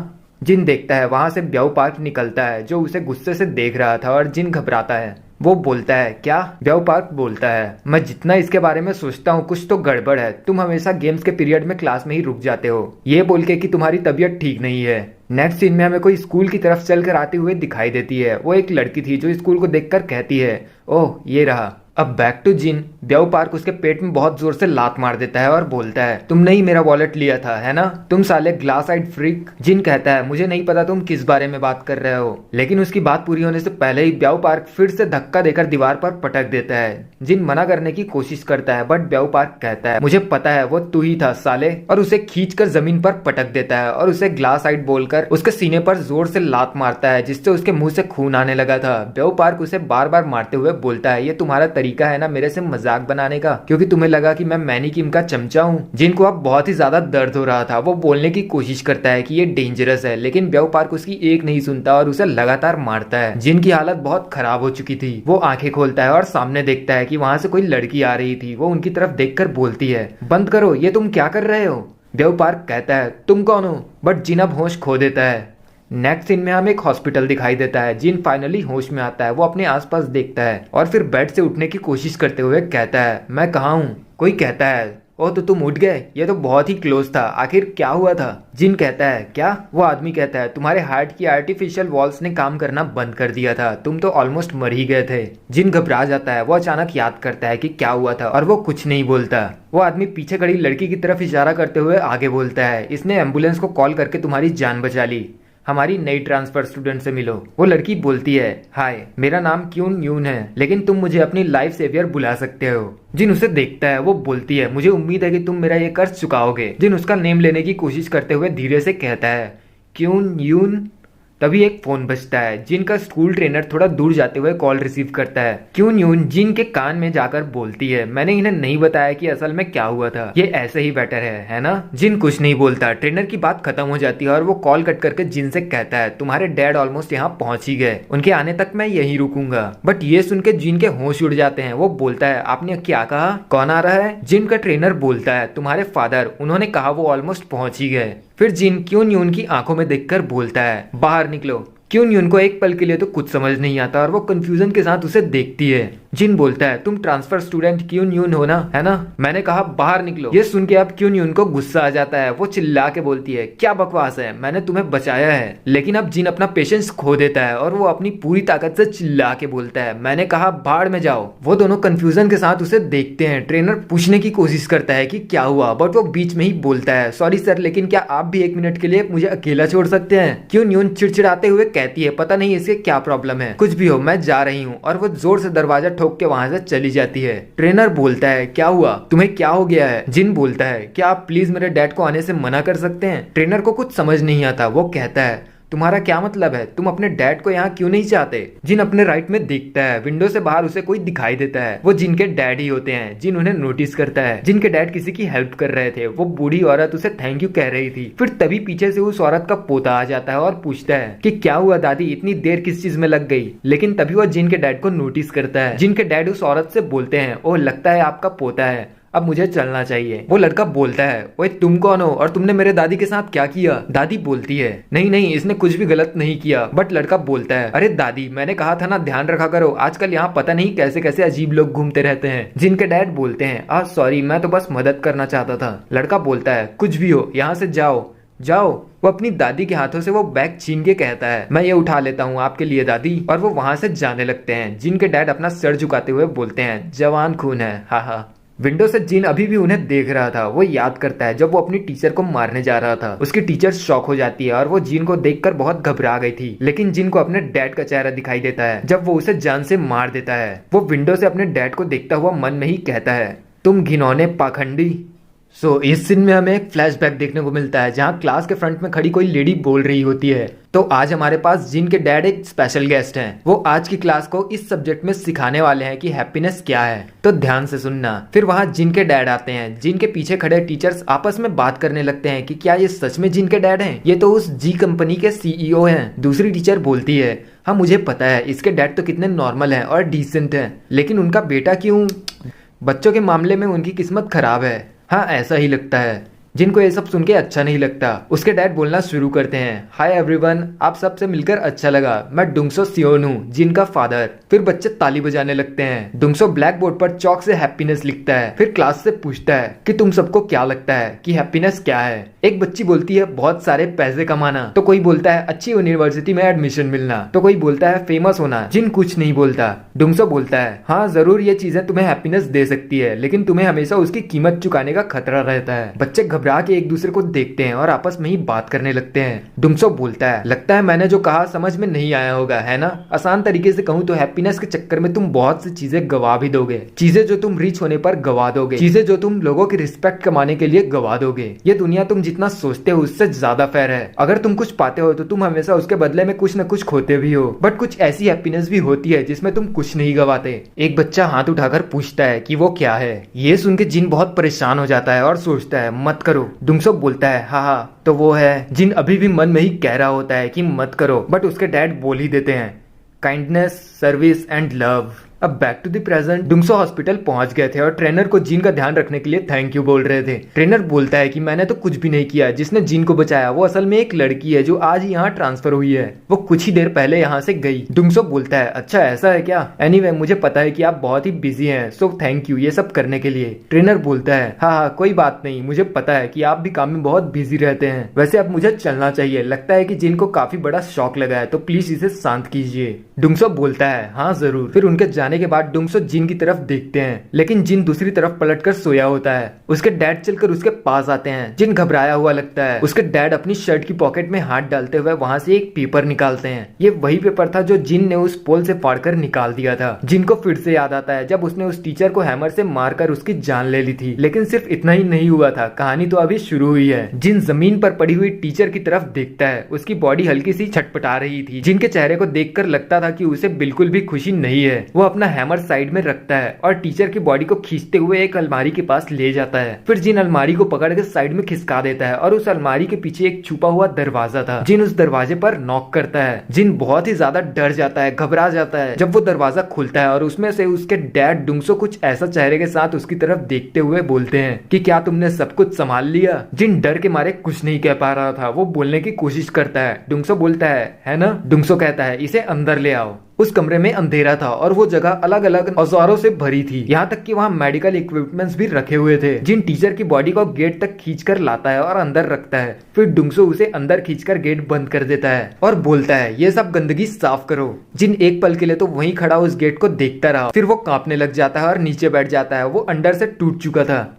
जिन देखता है वहाँ से ब्याऊ पार्क निकलता है जो उसे गुस्से से देख रहा था और जिन घबराता है। वो बोलता है, क्या? ब्याऊ पार्क बोलता है, मैं जितना इसके बारे में सोचता हूँ कुछ तो गड़बड़ है। तुम हमेशा गेम्स के पीरियड में क्लास में ही रुक जाते हो, ये बोल के कि तुम्हारी तबीयत ठीक नहीं है। नेक्स्ट सीन में हमें कोई स्कूल की तरफ चलकर आते हुए दिखाई देती है। वो एक लड़की थी जो स्कूल को देखकर कहती है, ओह ये रहा। अब बैक टू जिन। ब्याऊ पार्क उसके पेट में बहुत जोर से लात मार देता है और बोलता है, तुमने ही मेरा वॉलेट लिया था है ना, तुम साले ग्लास आइड फ्रीक। जिन कहता है, मुझे नहीं पता तुम किस बारे में बात कर रहे हो, लेकिन उसकी बात पूरी होने से पहले ही ब्याऊ पार्क फिर से धक्का देकर दीवार पर पटक देता है। जिन मना करने की कोशिश करता है बट ब्याऊ पार्क कहता है, मुझे पता है वो तू ही था साले, और उसे खींचकर जमीन पर पटक देता है और उसे ग्लास आइड बोलकर उसके सीने पर जोर से लात मारता है जिससे उसके मुंह से खून आने लगा था। ब्याऊ पार्क उसे बार बार मारते हुए बोलता है, ये तुम्हारा तरीका है ना मेरे से मजाक बनाने का, क्योंकि तुम्हें लगा कि मैं मैनी किम का चमचा हूँ। जिन को अब बहुत ही ज्यादा दर्द हो रहा था। वो बोलने की कोशिश करता है कि ये डेंजरस है, लेकिन ब्याऊ पार्क उसकी एक नहीं सुनता और उसे लगातार मारता है। जिन की हालत बहुत खराब हो चुकी थी। वो आंखें खोलता है और सामने देखता है कि वहां से कोई लड़की आ रही थी। वो उनकी तरफ देखकर बोलती है, बंद करो, ये तुम क्या कर रहे हो? ब्याऊ पार्क कहता है, तुम कौन हो? बट जिन अब होश खो देता है। नेक्स्ट सीन में हमें एक हॉस्पिटल दिखाई देता है। जिन फाइनली होश में आता है। वो अपने आसपास देखता है और फिर बेड से उठने की कोशिश करते हुए कहता है, मैं कहाँ हूँ? कोई कहता है, ओ तो तुम उठ गए, ये तो बहुत ही क्लोज था, आखिर क्या हुआ था? जिन कहता है, क्या? वो आदमी कहता है, तुम्हारे हार्ट की आर्टिफिशियल वॉल्स ने काम करना बंद कर दिया था, तुम तो ऑलमोस्ट मर ही गए थे। जिन घबरा जाता है। वो अचानक याद करता है कि क्या हुआ था और वो कुछ नहीं बोलता। वो आदमी पीछे खड़ी लड़की की तरफ इशारा करते हुए आगे बोलता है, इसने एम्बुलेंस को कॉल करके तुम्हारी जान बचा ली, हमारी नई ट्रांसफर स्टूडेंट से मिलो। वो लड़की बोलती है, हाय मेरा नाम क्यून यून है, लेकिन तुम मुझे अपनी लाइफ सेवियर बुला सकते हो। जिन उसे देखता है। वो बोलती है, मुझे उम्मीद है कि तुम मेरा ये कर्ज चुकाओगे। जिन उसका नेम लेने की कोशिश करते हुए धीरे से कहता है, क्यून यून। तभी एक फोन बजता है। जिन का स्कूल ट्रेनर थोड़ा दूर जाते हुए कॉल रिसीव करता है। क्यून यून जिन के कान में जाकर बोलती है, मैंने इन्हें नहीं बताया कि असल में क्या हुआ था, ये ऐसे ही बेटर है ना? जिन कुछ नहीं बोलता। ट्रेनर की बात खत्म हो जाती है और वो कॉल कट करके जिन से कहता है, तुम्हारे डैड ऑलमोस्ट यहाँ पहुंच ही गए, उनके आने तक मैं यहीं रुकूंगा। बट ये सुन के जिन के होश उड़ जाते हैं। वो बोलता है, आपने क्या कहा? कौन आ रहा है? जिन का ट्रेनर बोलता है, तुम्हारे फादर, उन्होंने कहा वो ऑलमोस्ट पहुंच ही गए। फिर जिन क्यून यून की आंखों में देखकर बोलता है, बाहर निकलो। क्यून यून को एक पल के लिए तो कुछ समझ नहीं आता और वो कंफ्यूजन के साथ उसे देखती है। जिन बोलता है, तुम ट्रांसफर स्टूडेंट क्यून यून हो ना, है ना? मैंने कहा बाहर निकलो। ये सुन के अब क्यून यून को गुस्सा आ जाता है। वो चिल्ला के बोलती है, क्या बकवास है, मैंने तुम्हें बचाया है। लेकिन अब जिन अपना पेशेंस खो देता है और वो अपनी पूरी ताकत से चिल्ला के बोलता है, मैंने कहा बाहर में जाओ। वो दोनों कंफ्यूजन के साथ उसे देखते हैं। ट्रेनर पूछने की कोशिश करता है कि क्या हुआ, बट वो बीच में ही बोलता है, सॉरी सर, लेकिन क्या आप भी एक मिनट के लिए मुझे अकेला छोड़ सकते हैं? क्यून यून चिड़चिड़ाते हुए कहती है, पता नहीं इसे क्या प्रॉब्लम है, कुछ भी हो मैं जा रही हूँ। और वो जोर से दरवाजा ठोक के वहां से चली जाती है। ट्रेनर बोलता है, क्या हुआ, तुम्हें क्या हो गया है? जिन बोलता है, क्या आप प्लीज मेरे डैड को आने से मना कर सकते हैं? ट्रेनर को कुछ समझ नहीं आता। वो कहता है, तुम्हारा क्या मतलब है, तुम अपने डैड को यहाँ क्यों नहीं चाहते? जिन अपने राइट में देखता है। विंडो से बाहर उसे कोई दिखाई देता है। वो जिन के डैड ही होते हैं। जिन उन्हें नोटिस करता है। जिन के डैड किसी की हेल्प कर रहे थे। वो बूढ़ी औरत उसे थैंक यू कह रही थी। फिर तभी पीछे से उस औरत का पोता आ जाता है और पूछता है कि क्या हुआ दादी, इतनी देर किस चीज में लग गई? लेकिन तभी वो जिन के डैड को नोटिस करता है। जिन के डैड उस औरत से बोलते हैं, ओह लगता है आपका पोता है, अब मुझे चलना चाहिए। वो लड़का बोलता है, ओए तुम कौन हो और तुमने मेरे दादी के साथ क्या किया? दादी बोलती है, नहीं नहीं इसने कुछ भी गलत नहीं किया। बट लड़का बोलता है, अरे दादी मैंने कहा था ना ध्यान रखा करो, आजकल यहाँ पता नहीं कैसे कैसे अजीब लोग घूमते रहते हैं। जिनके डैड बोलते हैं, सॉरी मैं तो बस मदद करना चाहता था। लड़का बोलता है, कुछ भी हो यहाँ से जाओ। जाओ। वो अपनी दादी के हाथों से वो बैग छीन के कहता है, मैं ये उठा लेता हूँ आपके लिए दादी। और वो वहां से जाने लगते हैं। जिन के डैड अपना सर झुकाते हुए बोलते हैं, जवान खून है, हा हा। विंडो से जिन अभी भी उन्हें देख रहा था। वो याद करता है जब वो अपनी टीचर को मारने जा रहा था। उसकी टीचर शॉक हो जाती है और वो जिन को देखकर बहुत घबरा गई थी। लेकिन जिन को अपने डैड का चेहरा दिखाई देता है जब वो उसे जान से मार देता है। वो विंडो से अपने डैड को देखता हुआ मन में ही कहता है, तुम घिनौने पाखंडी। इस सीन में हमें एक फ्लैशबैक देखने को मिलता है जहाँ क्लास के फ्रंट में खड़ी कोई लेडी बोल रही होती है, तो आज हमारे पास जिन के डैड एक स्पेशल गेस्ट हैं। वो आज की क्लास को इस सब्जेक्ट में सिखाने वाले हैं कि हैप्पीनेस क्या है, तो ध्यान से सुनना। फिर वहाँ जिन के डैड आते हैं। जिन के पीछे खड़े टीचर्स आपस में बात करने लगते हैं कि क्या ये सच में जिन के डैड हैं? ये तो उस जी कंपनी के सीईओ हैं। दूसरी टीचर बोलती है, हाँ मुझे पता है, इसके डैड तो कितने नॉर्मल हैं और डिसेंट हैं, लेकिन उनका बेटा क्यों? बच्चों के मामले में उनकी किस्मत खराब है। हाँ ऐसा ही लगता है। जिनको ये सब सुन के अच्छा नहीं लगता। उसके डैड बोलना शुरू करते हैं, हाय एवरीवन, आप सबसे मिलकर अच्छा लगा, मैं डुंगसो सियोन हूँ, जिन का फादर। फिर बच्चे ताली बजाने लगते हैं। डुंगसो ब्लैक बोर्ड पर चौक से हैप्पीनेस लिखता है। फिर क्लास से पूछता है कि तुम सबको क्या लगता है कि हैप्पीनेस क्या है? एक बच्ची बोलती है, बहुत सारे पैसे कमाना। तो कोई बोलता है अच्छी यूनिवर्सिटी में एडमिशन मिलना। तो कोई बोलता है फेमस होना। जिन कुछ नहीं बोलता। डुंगसो बोलता है, हाँ जरूर ये चीजें तुम्हें हैप्पीनेस दे सकती है, लेकिन तुम्हें हमेशा उसकी कीमत चुकाने का खतरा रहता है। बच्चे घबरा के एक दूसरे को देखते हैं और आपस में ही बात करने लगते हैं। डुंगसो बोलता है, लगता है मैंने जो कहा समझ में नहीं आया होगा, है ना? आसान तरीके से कहूँ तो हैप्पीनेस के चक्कर में तुम बहुत सी चीजें गवा भी दोगे। चीजें जो तुम रिच होने पर गवा दोगे, चीजें जो तुम लोगों की रिस्पेक्ट कमाने के लिए गवा दोगे। ये दुनिया तुम जितना सोचते हो उससे ज्यादा फेयर है। अगर तुम कुछ पाते हो तो तुम हमेशा उसके बदले में कुछ न कुछ खोते भी हो, बट कुछ ऐसी हैप्पीनेस भी होती है जिसमें तुम कुछ नहीं गवाते। एक बच्चा हाथ उठाकर पूछता है कि वो क्या है। ये सुन के जिन बहुत परेशान हो जाता है और सोचता है, मत करो। डुंगसो बोलता है, हाँ तो वो है। जिन अभी भी मन में ही कह रहा होता है कि मत करो, बट उसके डैड बोल ही देते हैं, काइंडनेस, सर्विस एंड लव। अब बैक टू द प्रेजेंट। डुंगसो हॉस्पिटल पहुंच गए थे और ट्रेनर को जिन का ध्यान रखने के लिए थैंक यू बोल रहे थे। ट्रेनर बोलता है कि मैंने तो कुछ भी नहीं किया, जिसने जिन को बचाया वो असल में एक लड़की है जो आज यहाँ ट्रांसफर हुई है, वो कुछ ही देर पहले यहाँ से गई। डुंगसो बोलता है, अच्छा ऐसा है क्या? एनीवे मुझे पता है कि आप बहुत ही बिजी हैं, सो थैंक यू ये सब करने के लिए। ट्रेनर बोलता है, हाँ कोई बात नहीं, मुझे पता है कि आप भी काम में बहुत बिजी रहते हैं। वैसे अब मुझे चलना चाहिए, लगता है कि जिन को काफी बड़ा शॉक लगा है, तो प्लीज इसे शांत कीजिए। डुंगसो बोलता है, हाँ जरूर। फिर उनके जाने के बाद डुंगसो जिन की तरफ देखते हैं, लेकिन जिन दूसरी तरफ पलटकर सोया होता है। उसके डैड चलकर उसके पास आते हैं। जिन घबराया हुआ लगता है। उसके डैड अपनी शर्ट की पॉकेट में हाथ डालते हुए वहां से एक पेपर निकालते हैं। ये वही पेपर था जो जिन ने उस पोल से फाड़कर निकाल दिया था। जिन को फिर से याद आता है जब उसने उस टीचर को हैमर से मारकर उसकी जान ले ली थी। लेकिन सिर्फ इतना ही नहीं हुआ था, कहानी तो अभी शुरू हुई है। जिन जमीन पर पड़ी हुई टीचर की तरफ देखता है। उसकी बॉडी हल्की सी छटपटा रही थी। जिन के चेहरे को देखकर लगता था कि उसे बिल्कुल भी खुशी नहीं है। वो अपना हैमर साइड में रखता है और टीचर की बॉडी को खींचते हुए एक अलमारी के पास ले जाता है। फिर जिन अलमारी को पकड़ के साइड में खिसका देता है और उस अलमारी के पीछे एक छुपा हुआ दरवाजा था। जिन उस दरवाजे पर नॉक करता है। जिन बहुत ही ज्यादा डर जाता है, घबरा जाता है जब वो दरवाजा खुलता है और उसमें से उसके डैड डुंगसो कुछ ऐसा चेहरे के साथ उसकी तरफ देखते हुए बोलते हैं कि क्या तुमने सब कुछ संभाल लिया? जिन डर के मारे कुछ नहीं कह पा रहा था। वो बोलने की कोशिश करता है। डुंगसो बोलता है ना? डुंगसो कहता है, इसे अंदर ले आओ। उस कमरे में अंधेरा था और वो जगह अलग अलग औजारों से भरी थी, यहाँ तक कि वहाँ मेडिकल इक्विपमेंट्स भी रखे हुए थे। जिन टीचर की बॉडी को गेट तक खींचकर लाता है और अंदर रखता है। फिर डुंगसो उसे अंदर खींचकर गेट बंद कर देता है और बोलता है, ये सब गंदगी साफ करो। जिन एक पल के लिए तो वहीं खड़ा उस गेट को देखता रहा। फिर वो कांपने लग जाता है और नीचे बैठ जाता है। वो अंदर से टूट चुका था।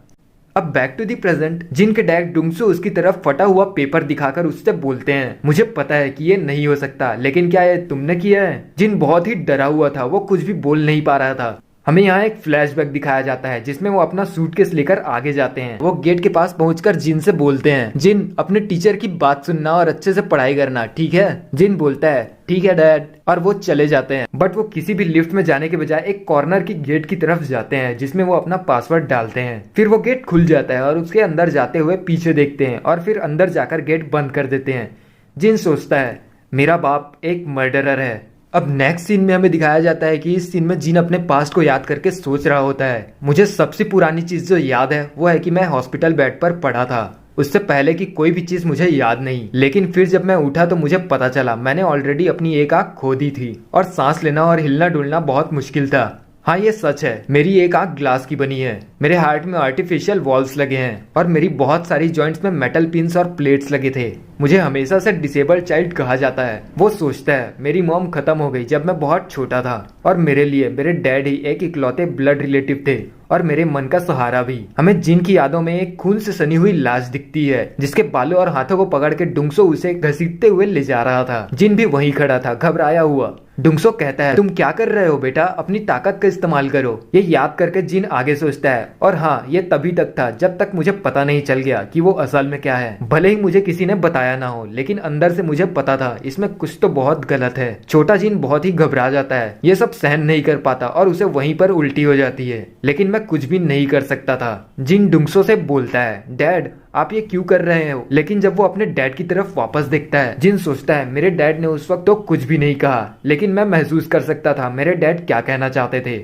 अब बैक टू दी प्रेजेंट। जिन के डैड डुंगसो उसकी तरफ फटा हुआ पेपर दिखाकर उससे बोलते हैं, मुझे पता है कि ये नहीं हो सकता, लेकिन क्या ये तुमने किया है? जिन बहुत ही डरा हुआ था। वो कुछ भी बोल नहीं पा रहा था। हमें यहाँ एक फ्लैशबैक दिखाया जाता है जिसमें वो अपना सूटकेस लेकर आगे जाते हैं। वो गेट के पास पहुंचकर जिन से बोलते हैं, जिन अपने टीचर की बात सुनना और अच्छे से पढ़ाई करना, ठीक है? जिन बोलता है, ठीक है डैड, और वो चले जाते हैं। बट वो किसी भी लिफ्ट में जाने के बजाय एक कॉर्नर की गेट की तरफ जाते हैं जिसमें वो अपना पासवर्ड डालते हैं। फिर वो गेट खुल जाता है और उसके अंदर जाते हुए पीछे देखते हैं और फिर अंदर जाकर गेट बंद कर देते हैं। जिन सोचता है, मेरा बाप एक मर्डरर है। अब नेक्स्ट सीन में हमें दिखाया जाता है कि इस सीन में जिन अपने पास्ट को याद करके सोच रहा होता है, मुझे सबसे पुरानी चीज जो याद है वो है कि मैं हॉस्पिटल बेड पर पड़ा था। उससे पहले की कोई भी चीज मुझे याद नहीं, लेकिन फिर जब मैं उठा तो मुझे पता चला मैंने ऑलरेडी अपनी एक आंख खो दी थी और सांस लेना और हिलना डुलना बहुत मुश्किल था। हाँ ये सच है, मेरी एक आंख ग्लास की बनी है, मेरे हार्ट में आर्टिफिशियल वॉल्स लगे हैं और मेरी बहुत सारी जॉइंट्स में मेटल पिन्स और प्लेट्स लगे थे। मुझे हमेशा से डिसेबल्ड चाइल्ड कहा जाता है। वो सोचता है मेरी मॉम खत्म हो गई जब मैं बहुत छोटा था और मेरे लिए मेरे डैड ही एक इकलौते ब्लड रिलेटिव थे और मेरे मन का सहारा भी। हमें जिन की यादों में एक खून से सनी हुई लाश दिखती है जिसके बालों और हाथों को पकड़ के डुंगसो उसे घसीटते हुए ले जा रहा था। जिन भी वहीं खड़ा था, घबराया हुआ। डुंगसो कहता है तुम क्या कर रहे हो बेटा, अपनी ताकत का इस्तेमाल करो। ये याद करके जिन आगे सोचता है और हाँ ये तभी तक था जब तक मुझे पता नहीं चल गया कि वो असल में क्या है। भले ही मुझे किसी ने बताया ना हो, लेकिन अंदर से मुझे पता था इसमें कुछ तो बहुत गलत है। छोटा जिन बहुत ही घबरा जाता है, ये सब सहन नहीं कर पाता और उसे वहीं पर उल्टी हो जाती है। लेकिन मैं कुछ भी नहीं कर सकता था। जिन डुंगसो से बोलता है डैड आप ये क्यों कर रहे हो, लेकिन जब वो अपने डैड की तरफ वापस देखता है, जिन सोचता है मेरे डैड ने उस वक्त तो कुछ भी नहीं कहा, लेकिन मैं महसूस कर सकता था मेरे डैड क्या कहना चाहते थे।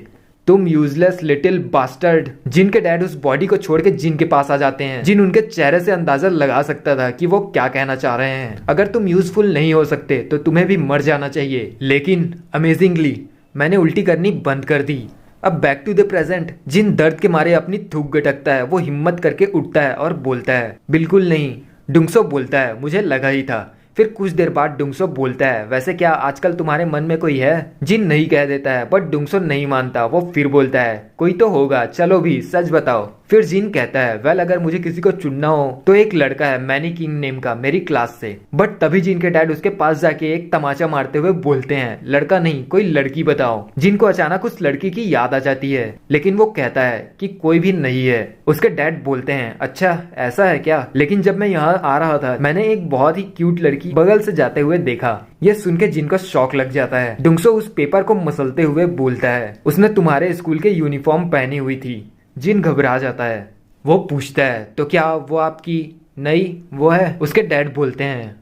तुम यूजलेस लिटिल बास्टर्ड। जिन के डैड उस बॉडी को छोड़ के जिन के पास आ जाते हैं। जिन उनके चेहरे से अंदाजा लगा सकता था कि वो क्या कहना चाह रहे हैं। अगर तुम यूजफुल नहीं हो सकते तो तुम्हें भी मर जाना चाहिए। लेकिन अमेजिंगली मैंने उल्टी करनी बंद कर दी। अब बैक टू द प्रेजेंट। जिन दर्द के मारे अपनी थूक गटकता है, वो हिम्मत करके उठता है और बोलता है बिल्कुल नहीं। डुंगसो बोलता है मुझे लगा ही था। फिर कुछ देर बाद डुंगसो बोलता है वैसे क्या आजकल तुम्हारे मन में कोई है। जिन नहीं कह देता है बट डुंगसो नहीं मानता। वो फिर बोलता है कोई तो होगा, चलो भी सच बताओ। फिर जिन कहता है वेल अगर मुझे किसी को चुनना हो तो एक लड़का है मैनी किंग नेम का, मेरी क्लास से। बट तभी जिन के डैड उसके पास जाके एक तमाचा मारते हुए बोलते हैं लड़का नहीं कोई लड़की बताओ। जिन को अचानक उस लड़की की याद आ जाती है, लेकिन वो कहता है कि कोई भी नहीं है। उसके डैड बोलते हैं अच्छा ऐसा है क्या, लेकिन जब मैं यहाँ आ रहा था मैंने एक बहुत ही क्यूट लड़की बगल से जाते हुए देखा। ये सुन के जिनको शौक लग जाता है। डुंगसो उस पेपर को मसलते हुए बोलता है उसने तुम्हारे स्कूल के यूनिफॉर्म पहनी हुई थी। जिन घबरा जाता है। वो पूछता है तो क्या वो आपकी नहीं वो है। उसके डैड बोलते हैं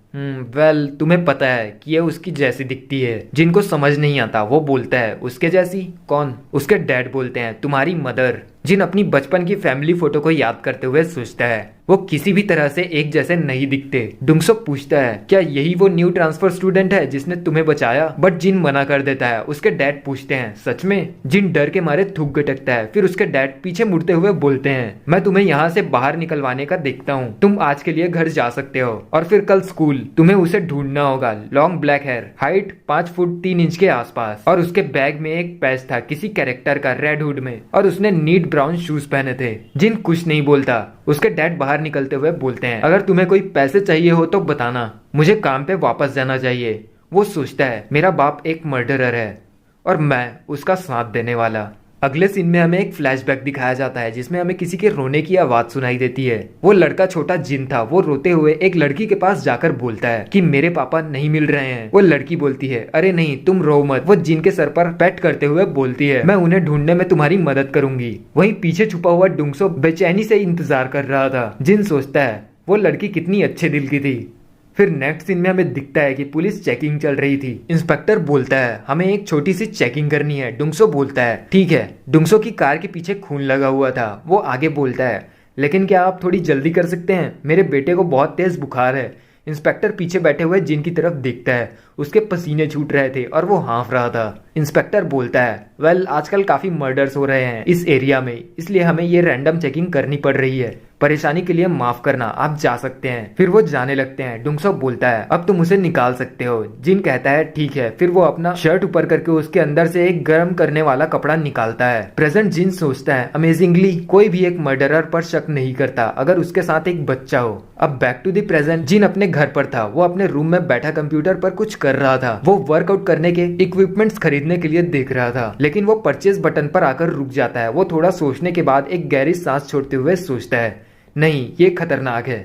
वेल तुम्हें पता है कि ये उसकी जैसी दिखती है। जिनको समझ नहीं आता वो बोलता है उसके जैसी कौन। उसके डैड बोलते हैं तुम्हारी मदर। जिन अपनी बचपन की फैमिली फोटो को याद करते हुए सोचता है वो किसी भी तरह से एक जैसे नहीं दिखते। डुंगसो पूछता है क्या यही वो न्यू ट्रांसफर स्टूडेंट है जिसने तुम्हें बचाया, बट जिन मना कर देता है। उसके डैड पूछते हैं सच में। जिन डर के मारे थूक गटकता है। फिर उसके डैड पीछे मुड़ते हुए बोलते हैं मैं तुम्हें यहाँ से बाहर निकलवाने का देखता हूँ, तुम आज के लिए घर जा सकते हो और फिर कल स्कूल तुम्हें उसे ढूंढना होगा। Long black hair, height 5 foot 3 inch के आसपास और उसके बैग में एक पैच था किसी कैरेक्टर का रेड हुड में और उसने नीट ब्राउन शूज पहने थे। जिन कुछ नहीं बोलता। उसके डैड बाहर निकलते हुए बोलते हैं अगर तुम्हें कोई पैसे चाहिए हो तो बताना, मुझे काम पे वापस जाना चाहिए। वो सोचता है मेरा बाप एक मर्डरर है और मैं उसका साथ देने वाला। अगले सीन में हमें एक फ्लैशबैक दिखाया जाता है जिसमें हमें किसी के रोने की आवाज सुनाई देती है। वो लड़का छोटा जिन था। वो रोते हुए एक लड़की के पास जाकर बोलता है कि मेरे पापा नहीं मिल रहे हैं। वो लड़की बोलती है अरे नहीं तुम रो मत। वो जिन के सर पर पैट करते हुए बोलती है मैं उन्हें ढूंढने में तुम्हारी मदद करूंगी। वहीं पीछे छुपा हुआ डुंगसो बेचैनी से इंतजार कर रहा था। जिन सोचता है वो लड़की कितनी अच्छे दिल की थी। फिर नेक्स्ट सीन में हमें दिखता है कि पुलिस चेकिंग चल रही थी। इंस्पेक्टर बोलता है हमें एक छोटी सी चेकिंग करनी है। डुंगसो बोलता है ठीक है। डुंगसो की कार के पीछे खून लगा हुआ था। वो आगे बोलता है लेकिन क्या आप थोड़ी जल्दी कर सकते हैं, मेरे बेटे को बहुत तेज बुखार है। इंस्पेक्टर पीछे बैठे हुए जिन की तरफ देखता है। उसके पसीने छूट रहे थे और वो हाँफ रहा था। इंस्पेक्टर बोलता है वेल आजकल काफी मर्डर्स हो रहे हैं इस एरिया में, इसलिए हमें ये रैंडम चेकिंग करनी पड़ रही है। परेशानी के लिए माफ करना, आप जा सकते हैं। फिर वो जाने लगते हैं। डुंगसो बोलता है अब तुम उसे निकाल सकते हो। जिन कहता है ठीक है। फिर वो अपना शर्ट ऊपर करके उसके अंदर से एक गर्म करने वाला कपड़ा निकालता है। प्रेजेंट जिन सोचता है अमेजिंगली कोई भी एक मर्डरर पर शक नहीं करता अगर उसके साथ एक बच्चा हो। अब बैक टू द प्रेजेंट। जिन अपने घर पर था। वो अपने रूम में बैठा कंप्यूटर पर कुछ कर रहा था। वो वर्कआउट करने के इक्विपमेंट्स खरीदने के लिए देख रहा था, लेकिन वो परचेज बटन पर आकर रुक जाता है। वो थोड़ा सोचने के बाद एक गहरी सांस छोड़ते हुए सोचता है नहीं ये खतरनाक है।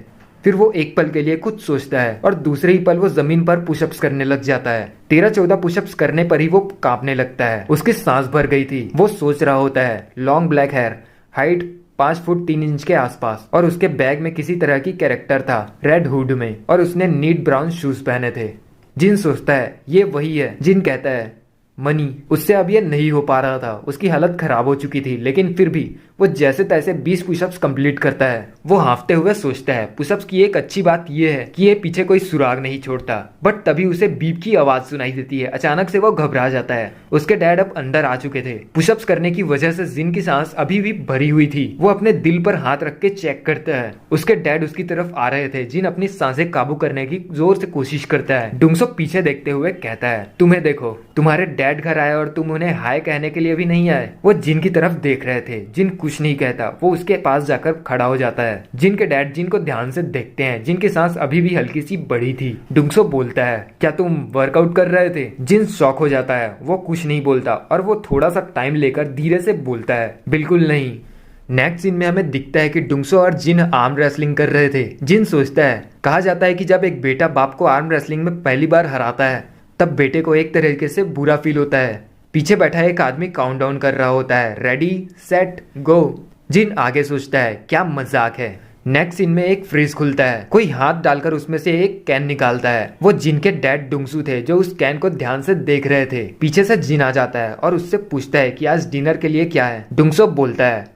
फिर वो एक पल के लिए कुछ सोचता है और दूसरे ही पल वो जमीन पर पुशअप्स करने लग जाता है। 13-14 पुशअप्स करने पर ही वो कांपने लगता है। उसकी सांस भर गई थी। वो सोच रहा होता है long black hair, height 5 foot 3 inch के आसपास और उसके बैग में किसी तरह की कैरेक्टर था रेड हुड में और उसने नीट ब्राउन शूज पहने थे। जिन सोचता है ये वही है। जिन कहता है मनी। उससे अब ये नहीं हो पा रहा था। उसकी हालत खराब हो चुकी थी, लेकिन फिर भी वो जैसे तैसे 20 पुशअप्स कंप्लीट करता है। वो हांफते हुए सोचता है पुशअप्स की एक अच्छी बात यह है कि ये पीछे कोई सुराग नहीं छोड़ता। बट तभी उसे बीप की आवाज सुनाई देती है। अचानक से वो घबरा जाता है। उसके डैड अब अंदर आ चुके थे। पुशअप्स करने की वजह से जिन की सांस अभी भी भरी हुई थी। वो अपने दिल पर हाथ रख के चेक करता है। उसके डैड उसकी तरफ आ रहे थे। जिन अपनी सांसें काबू करने की जोर से कोशिश करता है। डुंगसो पीछे देखते हुए कहता है तुम्हें देखो, तुम्हारे डैड घर आए और तुम उन्हें हाय कहने के लिए भी नहीं आए। वो जिन की तरफ देख रहे थे। जिन कुछ नहीं कहता। वो उसके पास जाकर खड़ा हो जाता है। जिन के डैड जिन को ध्यान से देखते हैं। जिन की सांस अभी भी हल्की सी बढ़ी थी। डुंगसो बोलता है क्या तुम वर्कआउट कर रहे थे? जिन शॉक हो जाता है। वो कुछ नहीं बोलता और वो थोड़ा सा टाइम लेकर धीरे से बोलता है बिल्कुल नहीं। नेक्स्ट सीन में हमें दिखता है कि डुंगसो और जिन आर्म रेसलिंग कर रहे थे। जिन सोचता है, कहा जाता है कि जब एक बेटा बाप को आर्म रेसलिंग में पहली बार हराता है तब बेटे को एक तरीके से बुरा फील होता है। पीछे बैठा एक आदमी काउंटडाउन कर रहा होता है, रेडी सेट गो। जिन आगे सोचता है क्या मजाक है। नेक्स्ट सीन में एक फ्रीज खुलता है। कोई हाथ डालकर उसमें से एक कैन निकालता है। वो जिन के डैड डुंगसू थे जो उस कैन को ध्यान से देख रहे थे। पीछे से जिन आ जाता है और उससे पूछता है कि आज डिनर के लिए क्या है। डुंगसो बोलता है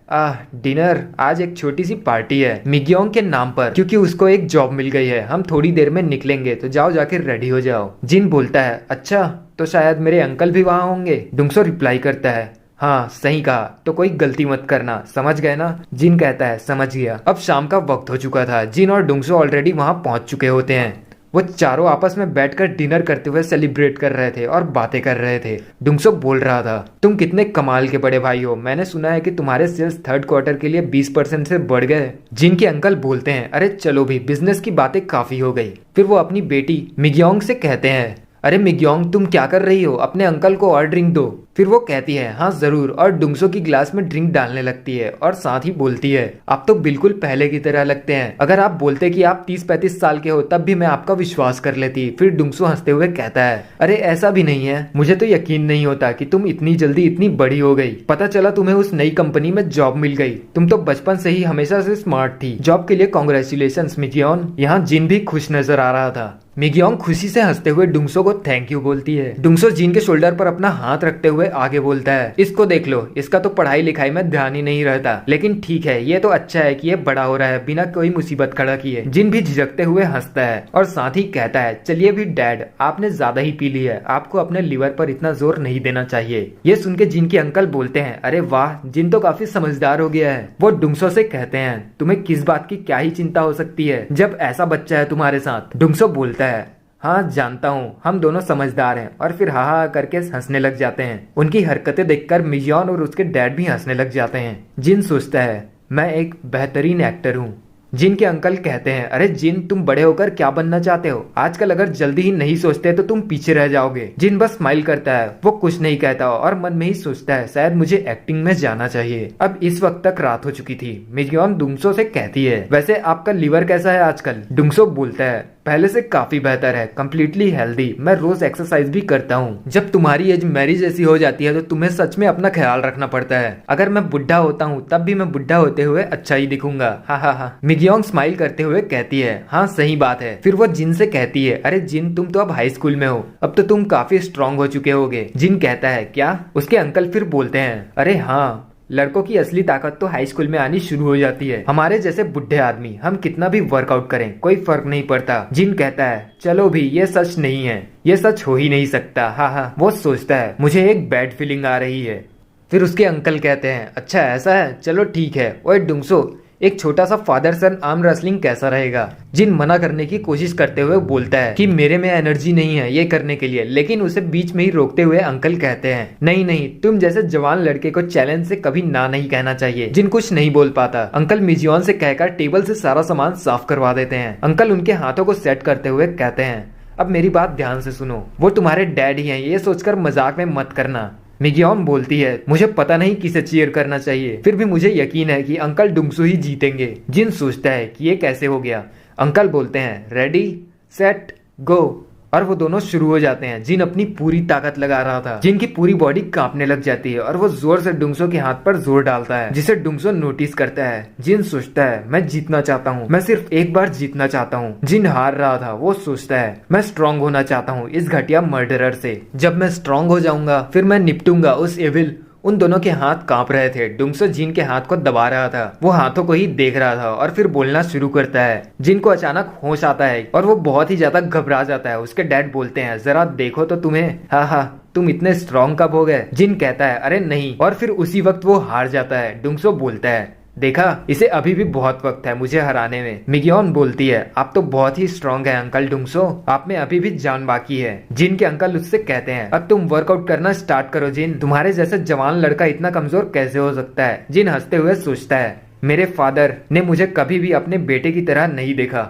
डिनर, आज एक छोटी सी पार्टी है मिग्योंग के नाम पर, क्योंकि उसको एक जॉब मिल गई है। हम थोड़ी देर में निकलेंगे तो जाओ जाके रेडी हो जाओ। जिन बोलता है अच्छा, तो शायद मेरे अंकल भी वहाँ होंगे। डुंगसो रिप्लाई करता है हाँ सही कहा, तो कोई गलती मत करना, समझ गए ना? जिन कहता है समझ गया। अब शाम का वक्त हो चुका था। जिन और डुंगसो ऑलरेडी वहां पहुंच चुके होते हैं। वो चारों आपस में बैठकर डिनर करते हुए सेलिब्रेट कर रहे थे और बातें कर रहे थे। डुंगसो बोल रहा था तुम कितने कमाल के बड़े भाई हो। मैंने सुना है कि तुम्हारे सेल्स थर्ड क्वार्टर के लिए 20% से बढ़ गए। जिन के अंकल बोलते हैं अरे चलो भी, बिजनेस की बातें काफी हो गई। फिर वो अपनी बेटी मिग्योंग से कहते हैं अरे मिग्योंग तुम क्या कर रही हो, अपने अंकल को और ड्रिंक दो। फिर वो कहती है हाँ जरूर, और डुंगसो की ग्लास में ड्रिंक डालने लगती है और साथ ही बोलती है आप तो बिल्कुल पहले की तरह लगते हैं। अगर आप बोलते कि आप 30-35 साल के हो तब भी मैं आपका विश्वास कर लेती। फिर डुंगसो हंसते हुए कहता है अरे ऐसा भी नहीं है, मुझे तो यकीन नहीं होता कि तुम इतनी जल्दी इतनी बड़ी हो गई। पता चला तुम्हें उस नई कंपनी में जॉब मिल गई। तुम तो बचपन से ही हमेशा से स्मार्ट थी। जॉब के लिए कॉन्ग्रेचुलेशंस मिग्योन। यहाँ जिन भी खुश नजर आ रहा था। मिग्योंग खुशी से हंसते हुए डुंगसो को थैंक यू बोलती है। डुंगसो जिन के शोल्डर पर अपना हाथ रखते हुए आगे बोलता है इसको देख लो, इसका तो पढ़ाई लिखाई में ध्यान ही नहीं रहता, लेकिन ठीक है ये तो अच्छा है कि ये बड़ा हो रहा है बिना कोई मुसीबत खड़ा किए। जिन भी झिझकते हुए हंसता है और साथ ही कहता है चलिए भी डैड, आपने ज्यादा ही पी ली है, आपको अपने लिवर पर इतना जोर नहीं देना चाहिए। ये सुन के जिन के अंकल बोलते हैं अरे वाह, जिन तो काफी समझदार हो गया है। वो डुंगसो से कहते हैं तुम्हें किस बात की क्या ही चिंता हो सकती है जब ऐसा बच्चा है तुम्हारे साथ। डुंगसो बोलता है हाँ जानता हूँ, हम दोनों समझदार हैं। और फिर हा करके हंसने लग जाते हैं। उनकी हरकतें देखकर मिग्योंग और उसके डैड भी हंसने लग जाते हैं। जिन सोचता है मैं एक बेहतरीन एक्टर हूँ। जिन के अंकल कहते हैं अरे जिन तुम बड़े होकर क्या बनना चाहते हो? आजकल अगर जल्दी ही नहीं सोचते तो तुम पीछे रह जाओगे। जिन बस स्माइल करता है, वो कुछ नहीं कहता और मन में ही सोचता है शायद मुझे एक्टिंग में जाना चाहिए। अब इस वक्त तक रात हो चुकी थी। मिग्योंग डुंगसो से कहती है वैसे आपका लीवर कैसा है आजकल? डुंगसो बोलता है पहले से काफी बेहतर है, कम्प्लीटली हेल्दी। मैं रोज एक्सरसाइज भी करता हूँ। जब तुम्हारी एज मेरी जैसी हो जाती है तो तुम्हें सच में अपना ख्याल रखना पड़ता है। अगर मैं बुढ़ा होता हूँ तब भी मैं बुढ़ा होते हुए अच्छा ही दिखूंगा। हा हा हा। मिग्योंग स्माइल करते हुए कहती है हाँ सही बात है। फिर वो जिन से कहती है अरे जिन तुम तो अब हाई स्कूल में हो, अब तो तुम काफी स्ट्रांग हो चुके होगे। जिन कहता है क्या? उसके अंकल फिर बोलते हैं अरे हाँ, लड़कों की असली ताकत तो हाई स्कूल में आनी शुरू हो जाती है। हमारे जैसे बुढ़े आदमी हम कितना भी वर्कआउट करें कोई फर्क नहीं पड़ता। जिन कहता है चलो भी, ये सच नहीं है, ये सच हो ही नहीं सकता। हाँ हाँ। वो सोचता है मुझे एक बैड फीलिंग आ रही है। फिर उसके अंकल कहते हैं अच्छा ऐसा है, चलो ठीक है। ओए डुंगसो, एक छोटा सा फादर सन आर्म रेसलिंग कैसा रहेगा? जिन मना करने की कोशिश करते हुए बोलता है कि मेरे में एनर्जी नहीं है ये करने के लिए, लेकिन उसे बीच में ही रोकते हुए अंकल कहते हैं नहीं नहीं, तुम जैसे जवान लड़के को चैलेंज से कभी ना नहीं कहना चाहिए। जिन कुछ नहीं बोल पाता। अंकल मिग्योंग से कहकर टेबल से सारा सामान साफ करवा देते हैं। अंकल उनके हाथों को सेट करते हुए कहते हैं अब मेरी बात ध्यान से सुनो, वो तुम्हारे डैड ही हैं, ये सोचकर मजाक में मत करना। मिग्योंग बोलती है मुझे पता नहीं किसे चीयर करना चाहिए, फिर भी मुझे यकीन है कि अंकल डुंगसो ही जीतेंगे। जिन सोचता है कि ये कैसे हो गया। अंकल बोलते हैं रेडी सेट गो, और वो दोनों शुरू हो जाते हैं। जिन अपनी पूरी ताकत लगा रहा था। जिन की पूरी बॉडी कांपने लग जाती है और वो जोर से डुंगसो के हाथ पर जोर डालता है, जिसे डुंगसो नोटिस करता है। जिन सोचता है मैं जीतना चाहता हूँ, मैं सिर्फ एक बार जीतना चाहता हूँ। जिन हार रहा था वो सोचता है मैं स्ट्रांग होना चाहता हूँ इस घटिया मर्डरर से। जब मैं स्ट्रांग हो जाऊंगा फिर मैं निपटूंगा उस एविल उन दोनों के हाथ कांप रहे थे। डुंगसो जिन के हाथ को दबा रहा था, वो हाथों को ही देख रहा था और फिर बोलना शुरू करता है। जिन को अचानक होश आता है और वो बहुत ही ज्यादा घबरा जाता है। उसके डैड बोलते हैं, जरा देखो तो तुम्हें, हाँ तुम इतने स्ट्रॉन्ग कब हो गए? जिन कहता है, अरे नहीं, और फिर उसी वक्त वो हार जाता है। डुंगसो बोलता है, देखा, इसे अभी भी बहुत वक्त है मुझे हराने में। मिग्योन बोलती है, आप तो बहुत ही स्ट्रॉन्ग है अंकल डुंगसो, आप में अभी भी जान बाकी है। जिन के अंकल उससे कहते हैं, अब तुम वर्कआउट करना स्टार्ट करो जिन, तुम्हारे जैसे जवान लड़का इतना कमजोर कैसे हो सकता है? जिन हंसते हुए सोचता है, मेरे फादर ने मुझे कभी भी अपने बेटे की तरह नहीं देखा।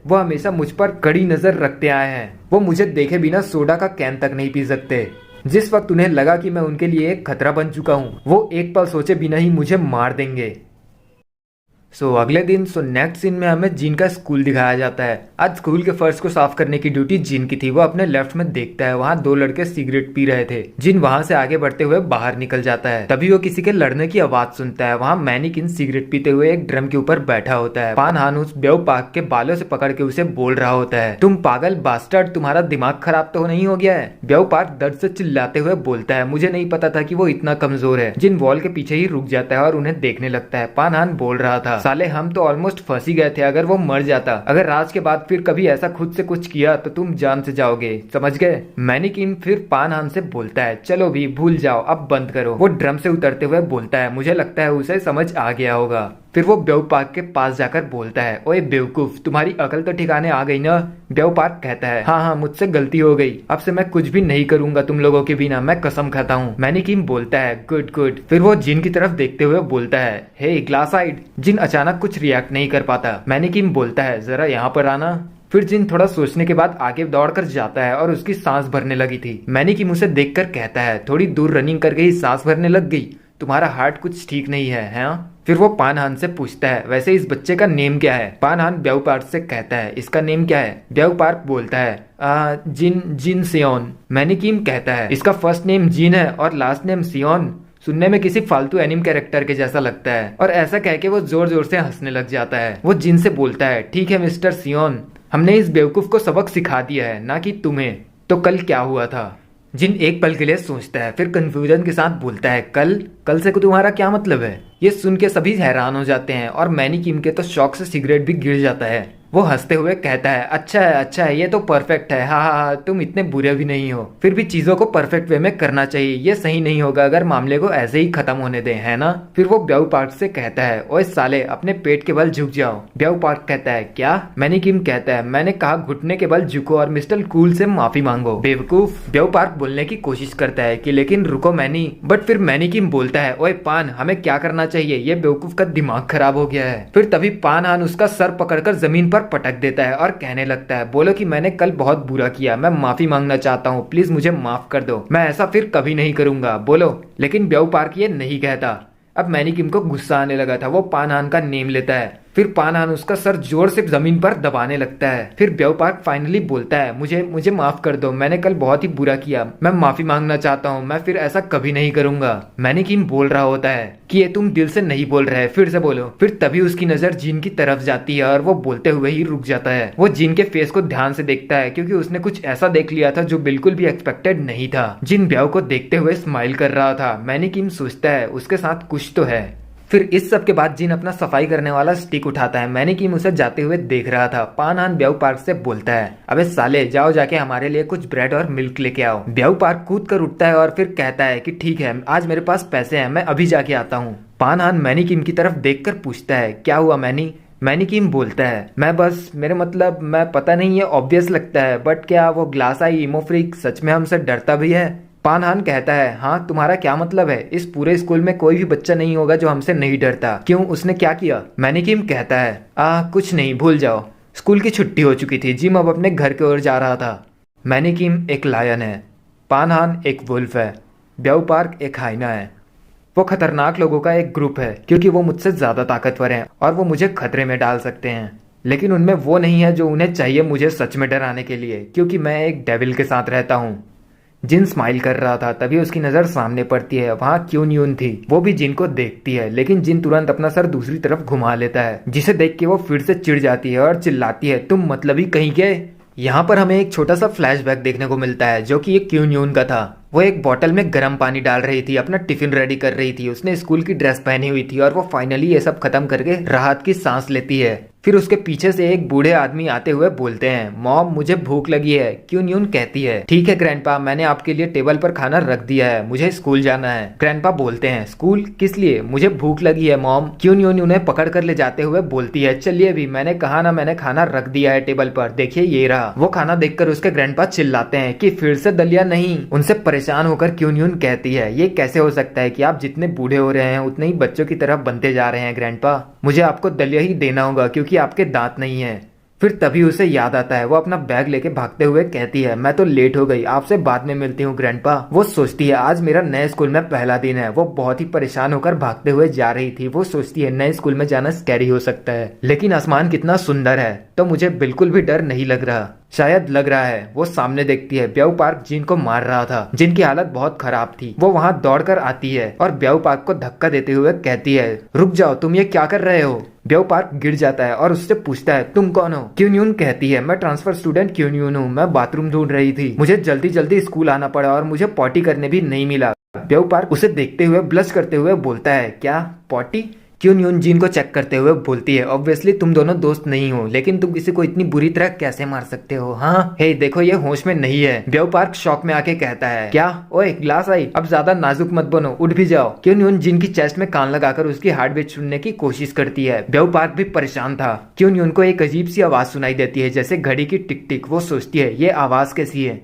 वो हमेशा मुझ पर कड़ी नजर रखते आए हैं। वो मुझे देखे बिना सोडा का कैन तक नहीं पी सकते। जिस वक्त उन्हें लगा कि मैं उनके लिए एक खतरा बन चुका हूँ, वो एक पल सोचे बिना ही मुझे मार देंगे। अगले दिन नेक्स्ट सीन में हमें जिन का स्कूल दिखाया जाता है। आज स्कूल के फर्श को साफ करने की ड्यूटी जिन की थी। वो अपने लेफ्ट में देखता है, वहाँ दो लड़के सिगरेट पी रहे थे। जिन वहाँ से आगे बढ़ते हुए बाहर निकल जाता है। तभी वो किसी के लड़ने की आवाज सुनता है। वहाँ मैनिकिन सिगरेट पीते हुए एक ड्रम के ऊपर बैठा होता है। पान हान उस बेवपाक के बालों से पकड़ के उसे बोल रहा होता है, तुम पागल बास्टर्ड, तुम्हारा दिमाग खराब तो नहीं हो गया है? बेवपाक दर्द से चिल्लाते हुए बोलता है, मुझे नहीं पता था कि वो इतना कमजोर है। जिन वॉल के पीछे ही रुक जाता है और उन्हें देखने लगता है। पान हान बोल रहा था, साले हम तो ऑलमोस्ट फंस ही गए थे। अगर वो मर जाता, अगर राज के बाद फिर कभी ऐसा खुद से कुछ किया तो तुम जान से जाओगे, समझ गए? मैनिकिन फिर पान हान से बोलता है, चलो भी भूल जाओ, अब बंद करो। वो ड्रम से उतरते हुए बोलता है, मुझे लगता है उसे समझ आ गया होगा। फिर वो बेवपाक के पास जाकर बोलता है, ओए बेवकूफ, तुम्हारी अकल तो ठिकाने आ गई ना? बेवपाक कहता है, हाँ मुझसे गलती हो गई, अब से मैं कुछ भी नहीं करूंगा तुम लोगों के बिना, मैं कसम खाता हूँ। मैनिकिन बोलता है, गुड गुड। फिर वो जिन की तरफ देखते हुए बोलता है, हे ग्लास आइड। जिन अचानक कुछ रिएक्ट नहीं कर पाता। मैनिकिन बोलता है, जरा यहाँ पर आना। फिर जिन थोड़ा सोचने के बाद आगे दौड़कर जाता है और उसकी सांस भरने लगी थी। मैनिकिन उसे देखकर कहता है, थोड़ी दूर रनिंग करके ही सांस भरने लग गई, तुम्हारा हार्ट कुछ ठीक नहीं है? फिर वो पान हान से पूछता है, वैसे इस बच्चे का नेम क्या है? पान हान बेवपार्क से कहता है, इसका नेम क्या है? बेवपार्क बोलता है, जिन सियोन। मैनिकिन कहता है, इसका फर्स्ट नेम जिन है और लास्ट नेम सियोन। सुनने में किसी फालतू एनिम कैरेक्टर के जैसा लगता है। और ऐसा कह के वो जोर जोर से हंसने लग जाता है। वो जिन से बोलता है, ठीक है मिस्टर सियोन, हमने इस बेवकूफ को सबक सिखा दिया है, ना कि तुम्हें। तो कल क्या हुआ था? जिन एक पल के लिए सोचता है, फिर कंफ्यूजन के साथ बोलता है, कल से को तुम्हारा क्या मतलब है? ये सुन के सभी हैरान हो जाते हैं और मैनिकिन के तो शौक से सिगरेट भी गिर जाता है। वो हंसते हुए कहता है, अच्छा है, ये तो परफेक्ट है, हाँ, तुम इतने बुरे भी नहीं हो। फिर भी चीजों को परफेक्ट वे में करना चाहिए, ये सही नहीं होगा अगर मामले को ऐसे ही खत्म होने दें, है ना? फिर वो बेवपार्क से कहता है, ओए साले, अपने पेट के बल झुक जाओ। बेवपार्क कहता है, क्या? मैनिकिन कहता है, मैंने कहा घुटने के बल झुको और मिस्टर कूल से माफी मांगो। बेवकूफ। बेवपार्क बोलने की कोशिश करता है कि लेकिन रुको मैनी, बट फिर मैनिकिन बोलता है, ओए पान, हमें क्या करना चाहिए? ये बेवकूफ का दिमाग खराब हो गया है। फिर तभी पान हान उसका सर पकड़कर जमीन पर पटक देता है और कहने लगता है, बोलो कि मैंने कल बहुत बुरा किया, मैं माफी मांगना चाहता हूँ, प्लीज मुझे माफ कर दो, मैं ऐसा फिर कभी नहीं करूंगा, बोलो। लेकिन बेवपार्क ये नहीं कहता। अब मैनिकिन को गुस्सा आने लगा था। वो पान हान का नेम लेता है। फिर पान हान उसका सर जोर से जमीन पर दबाने लगता है। फिर बेवपार्क फाइनली बोलता है, मुझे माफ कर दो, मैंने कल बहुत ही बुरा किया, मैं माफी मांगना चाहता हूँ, मैं फिर ऐसा कभी नहीं करूंगा। मैनिकिन बोल रहा होता है कि ये तुम दिल से नहीं बोल रहे, फिर से बोलो। फिर तभी उसकी नजर जिन की तरफ जाती है और वो बोलते हुए ही रुक जाता है। वो जिन के फेस को ध्यान से देखता है क्योंकि उसने कुछ ऐसा देख लिया था जो बिल्कुल भी एक्सपेक्टेड नहीं था। जिन ब्याव को देखते हुए स्माइल कर रहा था। मैनिकिन सोचता है, उसके साथ कुछ तो है। फिर इस सब के बाद जिन अपना सफाई करने वाला स्टिक उठाता है। मैनिकिन उसे जाते हुए देख रहा था। पान हान बेवपार्क से बोलता है, अबे साले, जाओ जाके हमारे लिए कुछ ब्रेड और मिल्क लेके आओ। बेवपार्क कूद कर उठता है और फिर कहता है कि ठीक है, आज मेरे पास पैसे हैं, मैं अभी जाके आता हूँ। पान हान मैनिकिन की तरफ देखकर पूछता है, क्या हुआ मैनी? मैनिकिन बोलता है, मैं पता नहीं, ये ऑब्वियस लगता है, बट क्या वो ग्लास आई इमोफ्रीक सच में हमसे डरता भी है? पान हान कहता है, हाँ, तुम्हारा क्या मतलब है? इस पूरे स्कूल में कोई भी बच्चा नहीं होगा जो हमसे नहीं डरता। क्यों, उसने क्या किया? मैनिकिन कहता है, कुछ नहीं, भूल जाओ। स्कूल की छुट्टी हो चुकी थी। जिम अब अपने घर की ओर जा रहा था। मैनिकिन एक लायन है, पान हान एक वुल्फ है, बेवपार्क एक हाइना है। वो खतरनाक लोगों का एक ग्रुप है क्योंकि वो मुझसे ज्यादा ताकतवर हैं और वो मुझे खतरे में डाल सकते हैं, लेकिन उनमें वो नहीं है जो उन्हें चाहिए मुझे सच में डराने के लिए, क्योंकि मैं एक डेविल के साथ रहता हूँ। जिन स्माइल कर रहा था, तभी उसकी नजर सामने पड़ती है। वहाँ क्यून यून थी। वो भी जिन को देखती है, लेकिन जिन तुरंत अपना सर दूसरी तरफ घुमा लेता है, जिसे देख के वो फिर से चिढ़ जाती है और चिल्लाती है, तुम मतलबी कहीं के। यहाँ पर हमें एक छोटा सा फ्लैशबैक देखने को मिलता है जो कि एक क्यून यून का था। वो एक बोतल में गर्म पानी डाल रही थी, अपना टिफिन रेडी कर रही थी। उसने स्कूल की ड्रेस पहनी हुई थी और वो फाइनली ये सब खत्म करके राहत की सांस लेती है। फिर उसके पीछे से एक बूढ़े आदमी आते हुए बोलते हैं, मॉम मुझे भूख लगी है। क्यून यून कहती है, ठीक है ग्रैंडपा, मैंने आपके लिए टेबल पर खाना रख दिया है, मुझे स्कूल जाना है। ग्रैंडपा बोलते हैं, स्कूल किस लिए? मुझे भूख लगी है मॉम। क्यून यून उन्हें पकड़ कर ले जाते हुए बोलती है, चलिए भी, मैंने कहा ना मैंने खाना रख दिया है टेबल पर, देखिए ये रहा। वो खाना देखकर उसके ग्रैंडपा चिल्लाते हैं कि फिर से दलिया नहीं। उनसे परेशान होकर क्यून यून कहती है, ये कैसे हो सकता है कि आप जितने बूढ़े हो रहे हैं उतने ही बच्चों की तरफ बनते जा रहे हैं ग्रैंडपा। मुझे आपको दलिया ही देना होगा क्योंकि आपके दांत नहीं है। फिर तभी उसे याद आता है, वो अपना बैग लेके भागते हुए कहती है, मैं तो लेट हो गई, आपसे बाद में मिलती हूँ ग्रैंडपा। वो सोचती है आज मेरा नए स्कूल में पहला दिन है। वो बहुत ही परेशान होकर भागते हुए जा रही थी। वो सोचती है नए स्कूल में जाना स्कैरी हो सकता है, लेकिन आसमान कितना सुंदर है तो मुझे बिल्कुल भी डर नहीं लग रहा। शायद लग रहा है। वो सामने देखती है ब्याऊ पार्क जिन को मार रहा था, जिनकी हालत बहुत खराब थी। वो वहाँ दौड़कर आती है और ब्याऊ पार्क को धक्का देते हुए कहती है, रुक जाओ, तुम ये क्या कर रहे हो? ब्याऊ पार्क गिर जाता है और उससे पूछता है, तुम कौन हो? क्यून यून कहती है, मैं ट्रांसफर स्टूडेंट क्यून यून हूँ, मैं बाथरूम ढूंढ रही थी, मुझे जल्दी जल्दी स्कूल आना पड़ा और मुझे पॉटी करने भी नहीं मिला। ब्याऊ पार्क उसे देखते हुए ब्लश करते हुए बोलता है, क्या पॉटी? क्यून यून जिन को चेक करते हुए बोलती है, ऑब्वियसली तुम दोनों दोस्त नहीं हो, लेकिन तुम किसी को इतनी बुरी तरह कैसे मार सकते हो? हाँ हे देखो ये होश में नहीं है। ब्याऊ पार्क शॉक में आके कहता है, क्या? ओए ग्लास आई, अब ज्यादा नाजुक मत बनो, उठ भी जाओ। क्यून यून जिन की चेस्ट में कान लगाकर उसकी हार्ट बीट सुनने की कोशिश करती है। ब्याऊ पार्क भी परेशान था। क्यून यून को एक अजीब सी आवाज सुनाई देती है, जैसे घड़ी की टिक टिक। वो सोचती है ये आवाज कैसी है?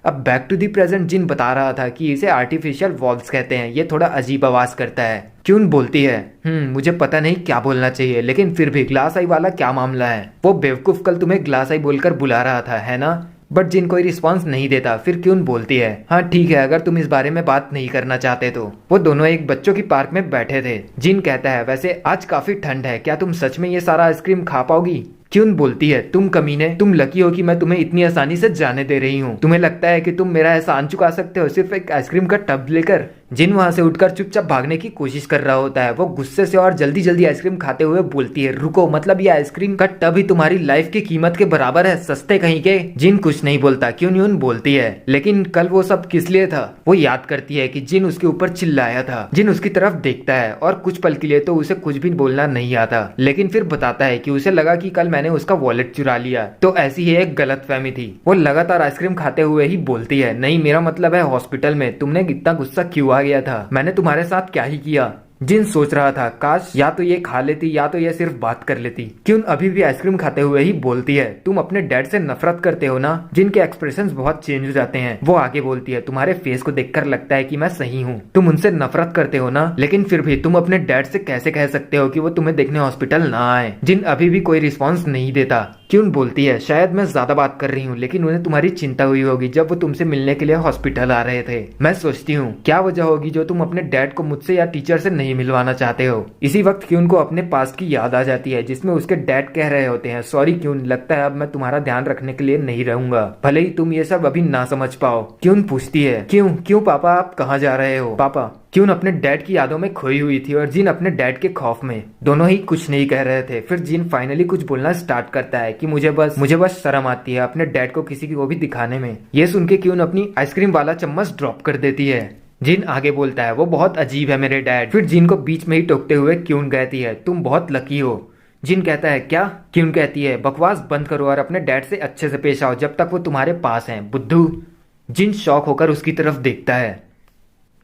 अब बैक टू दी प्रेजेंट जिन बता रहा था कि इसे आर्टिफिशियल वॉल्व्स कहते हैं, ये थोड़ा अजीब आवाज करता है। क्यून बोलती है, मुझे पता नहीं क्या बोलना चाहिए, लेकिन फिर भी ग्लास आई वाला क्या मामला है? वो बेवकूफ कल तुम्हें ग्लास आई बोलकर बुला रहा था, है ना? बट जिन कोई रिस्पांस नहीं देता। फिर क्यून बोलती है, हाँ ठीक है, अगर तुम इस बारे में बात नहीं करना चाहते तो। वो दोनों एक बच्चों की पार्क में बैठे थे। जिन कहता है, वैसे आज काफी ठंड है, क्या तुम सच में ये सारा आइसक्रीम खा पाओगी? क्यून बोलती है, तुम कमीने, तुम लकी हो कि मैं तुम्हें इतनी आसानी से जाने दे रही हूँ। तुम्हें लगता है कि तुम मेरा एहसान चुका सकते हो सिर्फ एक आइसक्रीम का टब लेकर? जिन वहां से उठकर चुपचाप भागने की कोशिश कर रहा होता है। वो गुस्से से और जल्दी जल्दी आइसक्रीम खाते हुए बोलती है, रुको, मतलब ये आइसक्रीम का टब ही तुम्हारी लाइफ की कीमत के बराबर है, सस्ते कहीं के। जिन कुछ नहीं बोलता। क्यून यून बोलती है, लेकिन कल वो सब किस लिए था? वो याद करती है कि जिन उसके ऊपर चिल्लाया था। जिन उसकी तरफ देखता है और कुछ पल के लिए तो उसे कुछ भी बोलना नहीं आता, लेकिन फिर बताता है कि उसे लगा कि कल मैंने उसका वॉलेट चुरा लिया, तो ऐसी ही एक गलतफहमी थी। वो लगातार आइसक्रीम खाते हुए ही बोलती है, नहीं मेरा मतलब है हॉस्पिटल में तुमने इतना गुस्सा क्यों आ गया था? मैंने तुम्हारे साथ क्या ही किया? जिन सोच रहा था, काश या तो ये खा लेती या तो ये सिर्फ बात कर लेती। क्यून अभी भी आइसक्रीम खाते हुए ही बोलती है, तुम अपने डैड से नफरत करते हो ना? जिनके एक्सप्रेशंस बहुत चेंज हो जाते हैं। वो आगे बोलती है, तुम्हारे फेस को देखकर लगता है कि मैं सही हूँ। तुम उनसे नफरत करते हो ना, लेकिन फिर भी तुम अपने डैड से कैसे कह सकते हो कि वो तुम्हें देखने हॉस्पिटल ना आए? जिन अभी भी कोई रिस्पॉन्स नहीं देता। क्यून बोलती है, शायद मैं ज्यादा बात कर रही हूँ, लेकिन उन्हें तुम्हारी चिंता हुई होगी जब वो तुमसे मिलने के लिए हॉस्पिटल आ रहे थे। मैं सोचती हूँ क्या वजह होगी जो तुम अपने डैड को मुझसे या टीचर से नहीं मिलवाना चाहते हो। इसी वक्त क्यून को अपने पास्ट की याद आ जाती है, जिसमें उसके डैड कह रहे होते हैं, सॉरी क्यून, लगता है अब मैं तुम्हारा ध्यान रखने के लिए नहीं रहूंगा, भले ही तुम ये सब अभी ना समझ पाओ। क्यून पूछती है, क्यों क्यों पापा, आप कहाँ जा रहे हो? पापा। क्यून अपने डैड की यादों में खोई हुई थी और जिन अपने डैड के खौफ में। दोनों ही कुछ नहीं कह रहे थे। फिर जिन फाइनली कुछ बोलना स्टार्ट करता है कि मुझे बस शर्म आती है अपने डैड को किसी को भी दिखाने में। ये सुन के क्यून अपनी आइसक्रीम वाला चम्मच ड्रॉप कर देती है। जिन आगे बोलता है, वो बहुत अजीब है मेरे डैड। फिर जिन को बीच में ही टोकते हुए क्यून कहती है, तुम बहुत लकी हो। जिन कहता है, क्या? क्यून कहती है, बकवास बंद करो और अपने डैड से अच्छे से पेश आओ जब तक वो तुम्हारे पास हैं, बुद्धू। जिन शॉक होकर उसकी तरफ देखता है।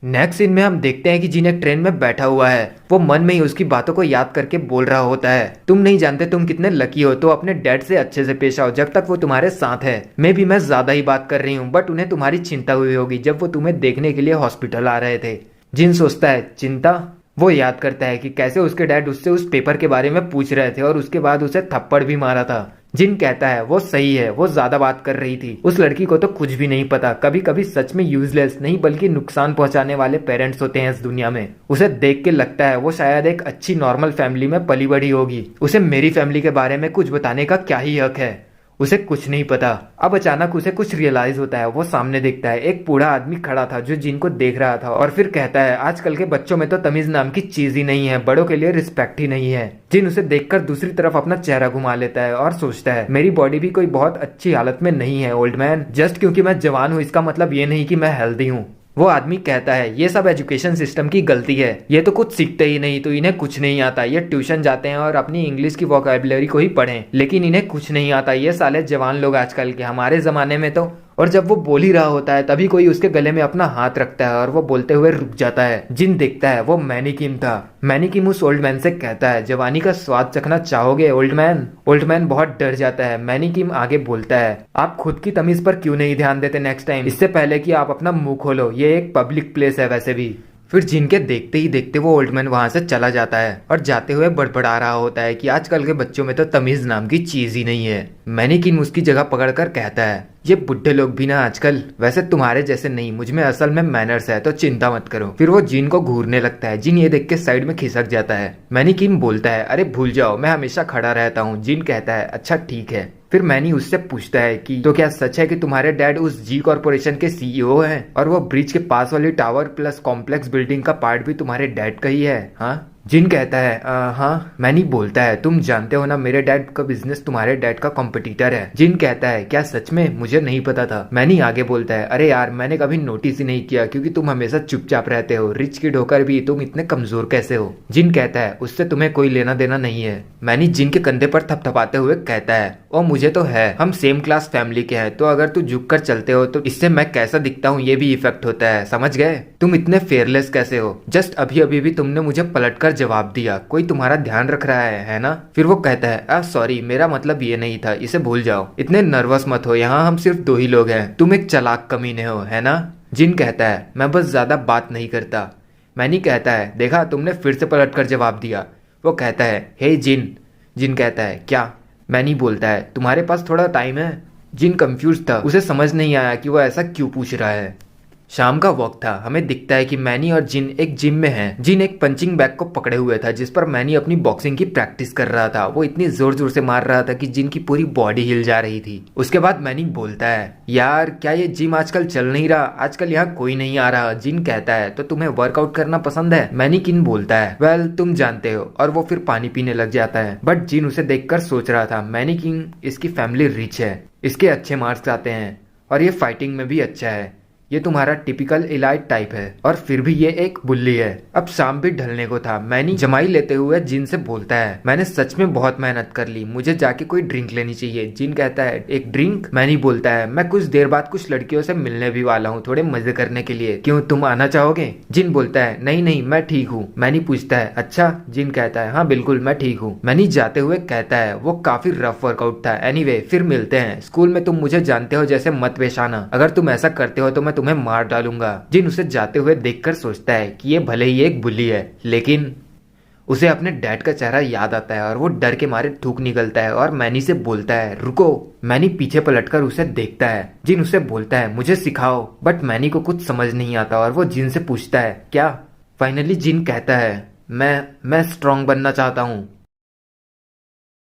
नेक्स्ट सीन में हम देखते हैं कि जिन एक ट्रेन में बैठा हुआ है। वो मन में ही उसकी बातों को याद करके बोल रहा होता है, तुम नहीं जानते तुम कितने लकी हो, तो अपने डैड से अच्छे से पेश आओ जब तक वो तुम्हारे साथ है। मैं ज्यादा ही बात कर रही हूँ, बट उन्हें तुम्हारी चिंता हुई होगी जब वो तुम्हें देखने के लिए हॉस्पिटल आ रहे थे। जिन सोचता है, चिंता? वो याद करता है कि कैसे उसके डैड उससे उस पेपर के बारे में पूछ रहे थे और उसके बाद उसे थप्पड़ भी मारा था। जिन कहता है, वो सही है, वो ज्यादा बात कर रही थी, उस लड़की को तो कुछ भी नहीं पता। कभी कभी सच में यूजलेस नहीं बल्कि नुकसान पहुंचाने वाले पेरेंट्स होते हैं इस दुनिया में। उसे देख के लगता है वो शायद एक अच्छी नॉर्मल फैमिली में पली बड़ी होगी। उसे मेरी फैमिली के बारे में कुछ बताने का क्या ही हक है? उसे कुछ नहीं पता। अब अचानक उसे कुछ रियलाइज होता है। वो सामने देखता है एक बूढ़ा आदमी खड़ा था जो जिन को देख रहा था और फिर कहता है आजकल के बच्चों में तो तमीज नाम की चीज ही नहीं है, बड़ों के लिए रिस्पेक्ट ही नहीं है। जिन उसे देखकर दूसरी तरफ अपना चेहरा घुमा लेता है और सोचता है मेरी बॉडी भी कोई बहुत अच्छी हालत में नहीं है ओल्ड मैन। जस्ट क्योंकि मैं जवान हूँ इसका मतलब ये नहीं कि मैं हेल्दी हूँ। वो आदमी कहता है ये सब एजुकेशन सिस्टम की गलती है, ये तो कुछ सीखते ही नहीं, तो इन्हें कुछ नहीं आता। ये ट्यूशन जाते हैं और अपनी इंग्लिश की वोकैबुलरी को ही पढ़ें, लेकिन इन्हें कुछ नहीं आता। ये साले जवान लोग आजकल के, हमारे जमाने में तो। और जब वो बोल ही रहा होता है तभी कोई उसके गले में अपना हाथ रखता है और वो बोलते हुए रुक जाता है। जिन देखता है वो मैनी किम था। मैनी किम उस ओल्ड मैन से कहता है जवानी का स्वाद चखना चाहोगे ओल्ड मैन? ओल्ड मैन बहुत डर जाता है। मैनी किम आगे बोलता है आप खुद की तमीज पर क्यों नहीं ध्यान देते नेक्स्ट टाइम, इससे पहले कि आप अपना मुंह खोलो, ये एक पब्लिक प्लेस है वैसे भी। फिर जिनके देखते ही देखते वो ओल्ड मैन वहां से चला जाता है और जाते हुए बड़बड़ा रहा होता है कि आजकल के बच्चों में तो तमीज नाम की चीज ही नहीं है। मैनीकिन उसकी जगह पकड़कर कहता है ये बुढ़े लोग भी ना आजकल वैसे तुम्हारे जैसे नहीं, मुझ में असल में मैनर्स है, तो चिंता मत करो। फिर वो जिन को घूरने लगता है। जिन ये देख के साइड में खिसक जाता है। मैनीकिन बोलता है अरे भूल जाओ, मैं हमेशा खड़ा रहता हूँ। जिन कहता है अच्छा ठीक है। फिर मैनी उससे पूछता है कि तो क्या सच है कि तुम्हारे डैड उस जी कॉर्पोरेशन के सीईओ हैं और वो ब्रिज के पास वाली टावर प्लस कॉम्प्लेक्स बिल्डिंग का पार्ट भी तुम्हारे डैड का ही है? हाँ। जिन कहता है हाँ। मैनी बोलता है तुम जानते हो ना मेरे डैड का बिजनेस तुम्हारे डैड का कॉम्पिटिटर है। जिन कहता है क्या सच में? मुझे नहीं पता था। मैनी आगे बोलता है अरे यार मैंने कभी नोटिस ही नहीं किया क्योंकि तुम हमेशा चुपचाप रहते हो, रिच किड होकर भी तुम इतने कमजोर कैसे हो? जिन कहता है उससे तुम्हें कोई लेना देना नहीं है। मैनी जिन के कंधे पर थपथपाते हुए कहता है ओ मुझे तो है, हम सेम क्लास फैमिली के हैं, तो अगर तू झुककर चलते हो तो इससे मैं कैसा दिखता हूँ ये भी इफेक्ट होता है, समझ गए? तुम इतने फेयरलेस कैसे हो? जस्ट अभी अभी भी तुमने मुझे पलटकर जवाब दिया, कोई तुम्हारा ध्यान रख रहा है ना? फिर वो कहता है सॉरी मेरा मतलब ये नहीं था, इसे भूल जाओ। इतने नर्वस मत हो, यहाँ हम सिर्फ 2 ही लोग हैं, तुम एक चालाक कमीने हो, है ना? जिन कहता है मैं बस ज्यादा बात नहीं करता। मैनी कहता है देखा तुमने फिर से पलटकर जवाब दिया। वो कहता है हे जिन। जिन कहता है क्या? मैनी बोलता है तुम्हारे पास थोड़ा टाइम है? जिन कंफ्यूज था, उसे समझ नहीं आया कि वो ऐसा क्यों पूछ रहा है। शाम का वक्त था। हमें दिखता है कि मैनी और जिन एक जिम में हैं। जिन एक पंचिंग बैग को पकड़े हुए था जिस पर मैनी अपनी बॉक्सिंग की प्रैक्टिस कर रहा था। वो इतनी जोर जोर से मार रहा था कि जिन की पूरी बॉडी हिल जा रही थी। उसके बाद मैनी बोलता है यार क्या ये जिम आजकल चल नहीं रहा? आजकल यहाँ कोई नहीं आ रहा। जिन कहता है तो तुम्हें वर्कआउट करना पसंद है? मैनी किन बोलता है वेल तुम जानते हो, और वो फिर पानी पीने लग जाता है। बट जिन उसे देखकर सोच रहा था मैनी किन इसकी फैमिली रिच है, इसके अच्छे मार्क्स आते हैं और ये फाइटिंग में भी अच्छा है, ये तुम्हारा टिपिकल इलाइट टाइप है, और फिर भी ये एक बुल्ली है। अब शाम भी ढलने को था। मैनी जमाई लेते हुए जिन से बोलता है मैंने सच में बहुत मेहनत कर ली, मुझे जाके कोई ड्रिंक लेनी चाहिए। जिन कहता है एक ड्रिंक? मैनी बोलता है मैं कुछ देर बाद कुछ लड़कियों से मिलने भी वाला हूँ, थोड़े मजे करने के लिए, क्यों तुम आना चाहोगे? जिन बोलता है नहीं नहीं मैं ठीक हूँ। मैनी पूछता है अच्छा? जिन कहता है हाँ बिल्कुल मैं ठीक हूँ। मैनी जाते हुए कहता है वो काफी रफ वर्कआउट था। एनीवे फिर मिलते हैं। स्कूल में तुम मुझे जानते हो जैसे मत पेश आना, अगर तुम ऐसा करते हो तो मैं तुम्हें मार डालूंगा। जिन उसे जाते हुए देखकर सोचता है कि ये भले ही एक बुल्ली है, लेकिन उसे अपने डैड का चेहरा याद आता है और वो डर के मारे थूक निकलता है और मैनी से बोलता है रुको। मैनी पीछे पलटकर उसे देखता है। जिन उसे बोलता है मुझे सिखाओ, बट मैनी को कुछ समझ नहीं आता और वो जिन से पूछता है क्या? फाइनली जिन कहता है मैं स्ट्रांग बनना चाहता हूँ।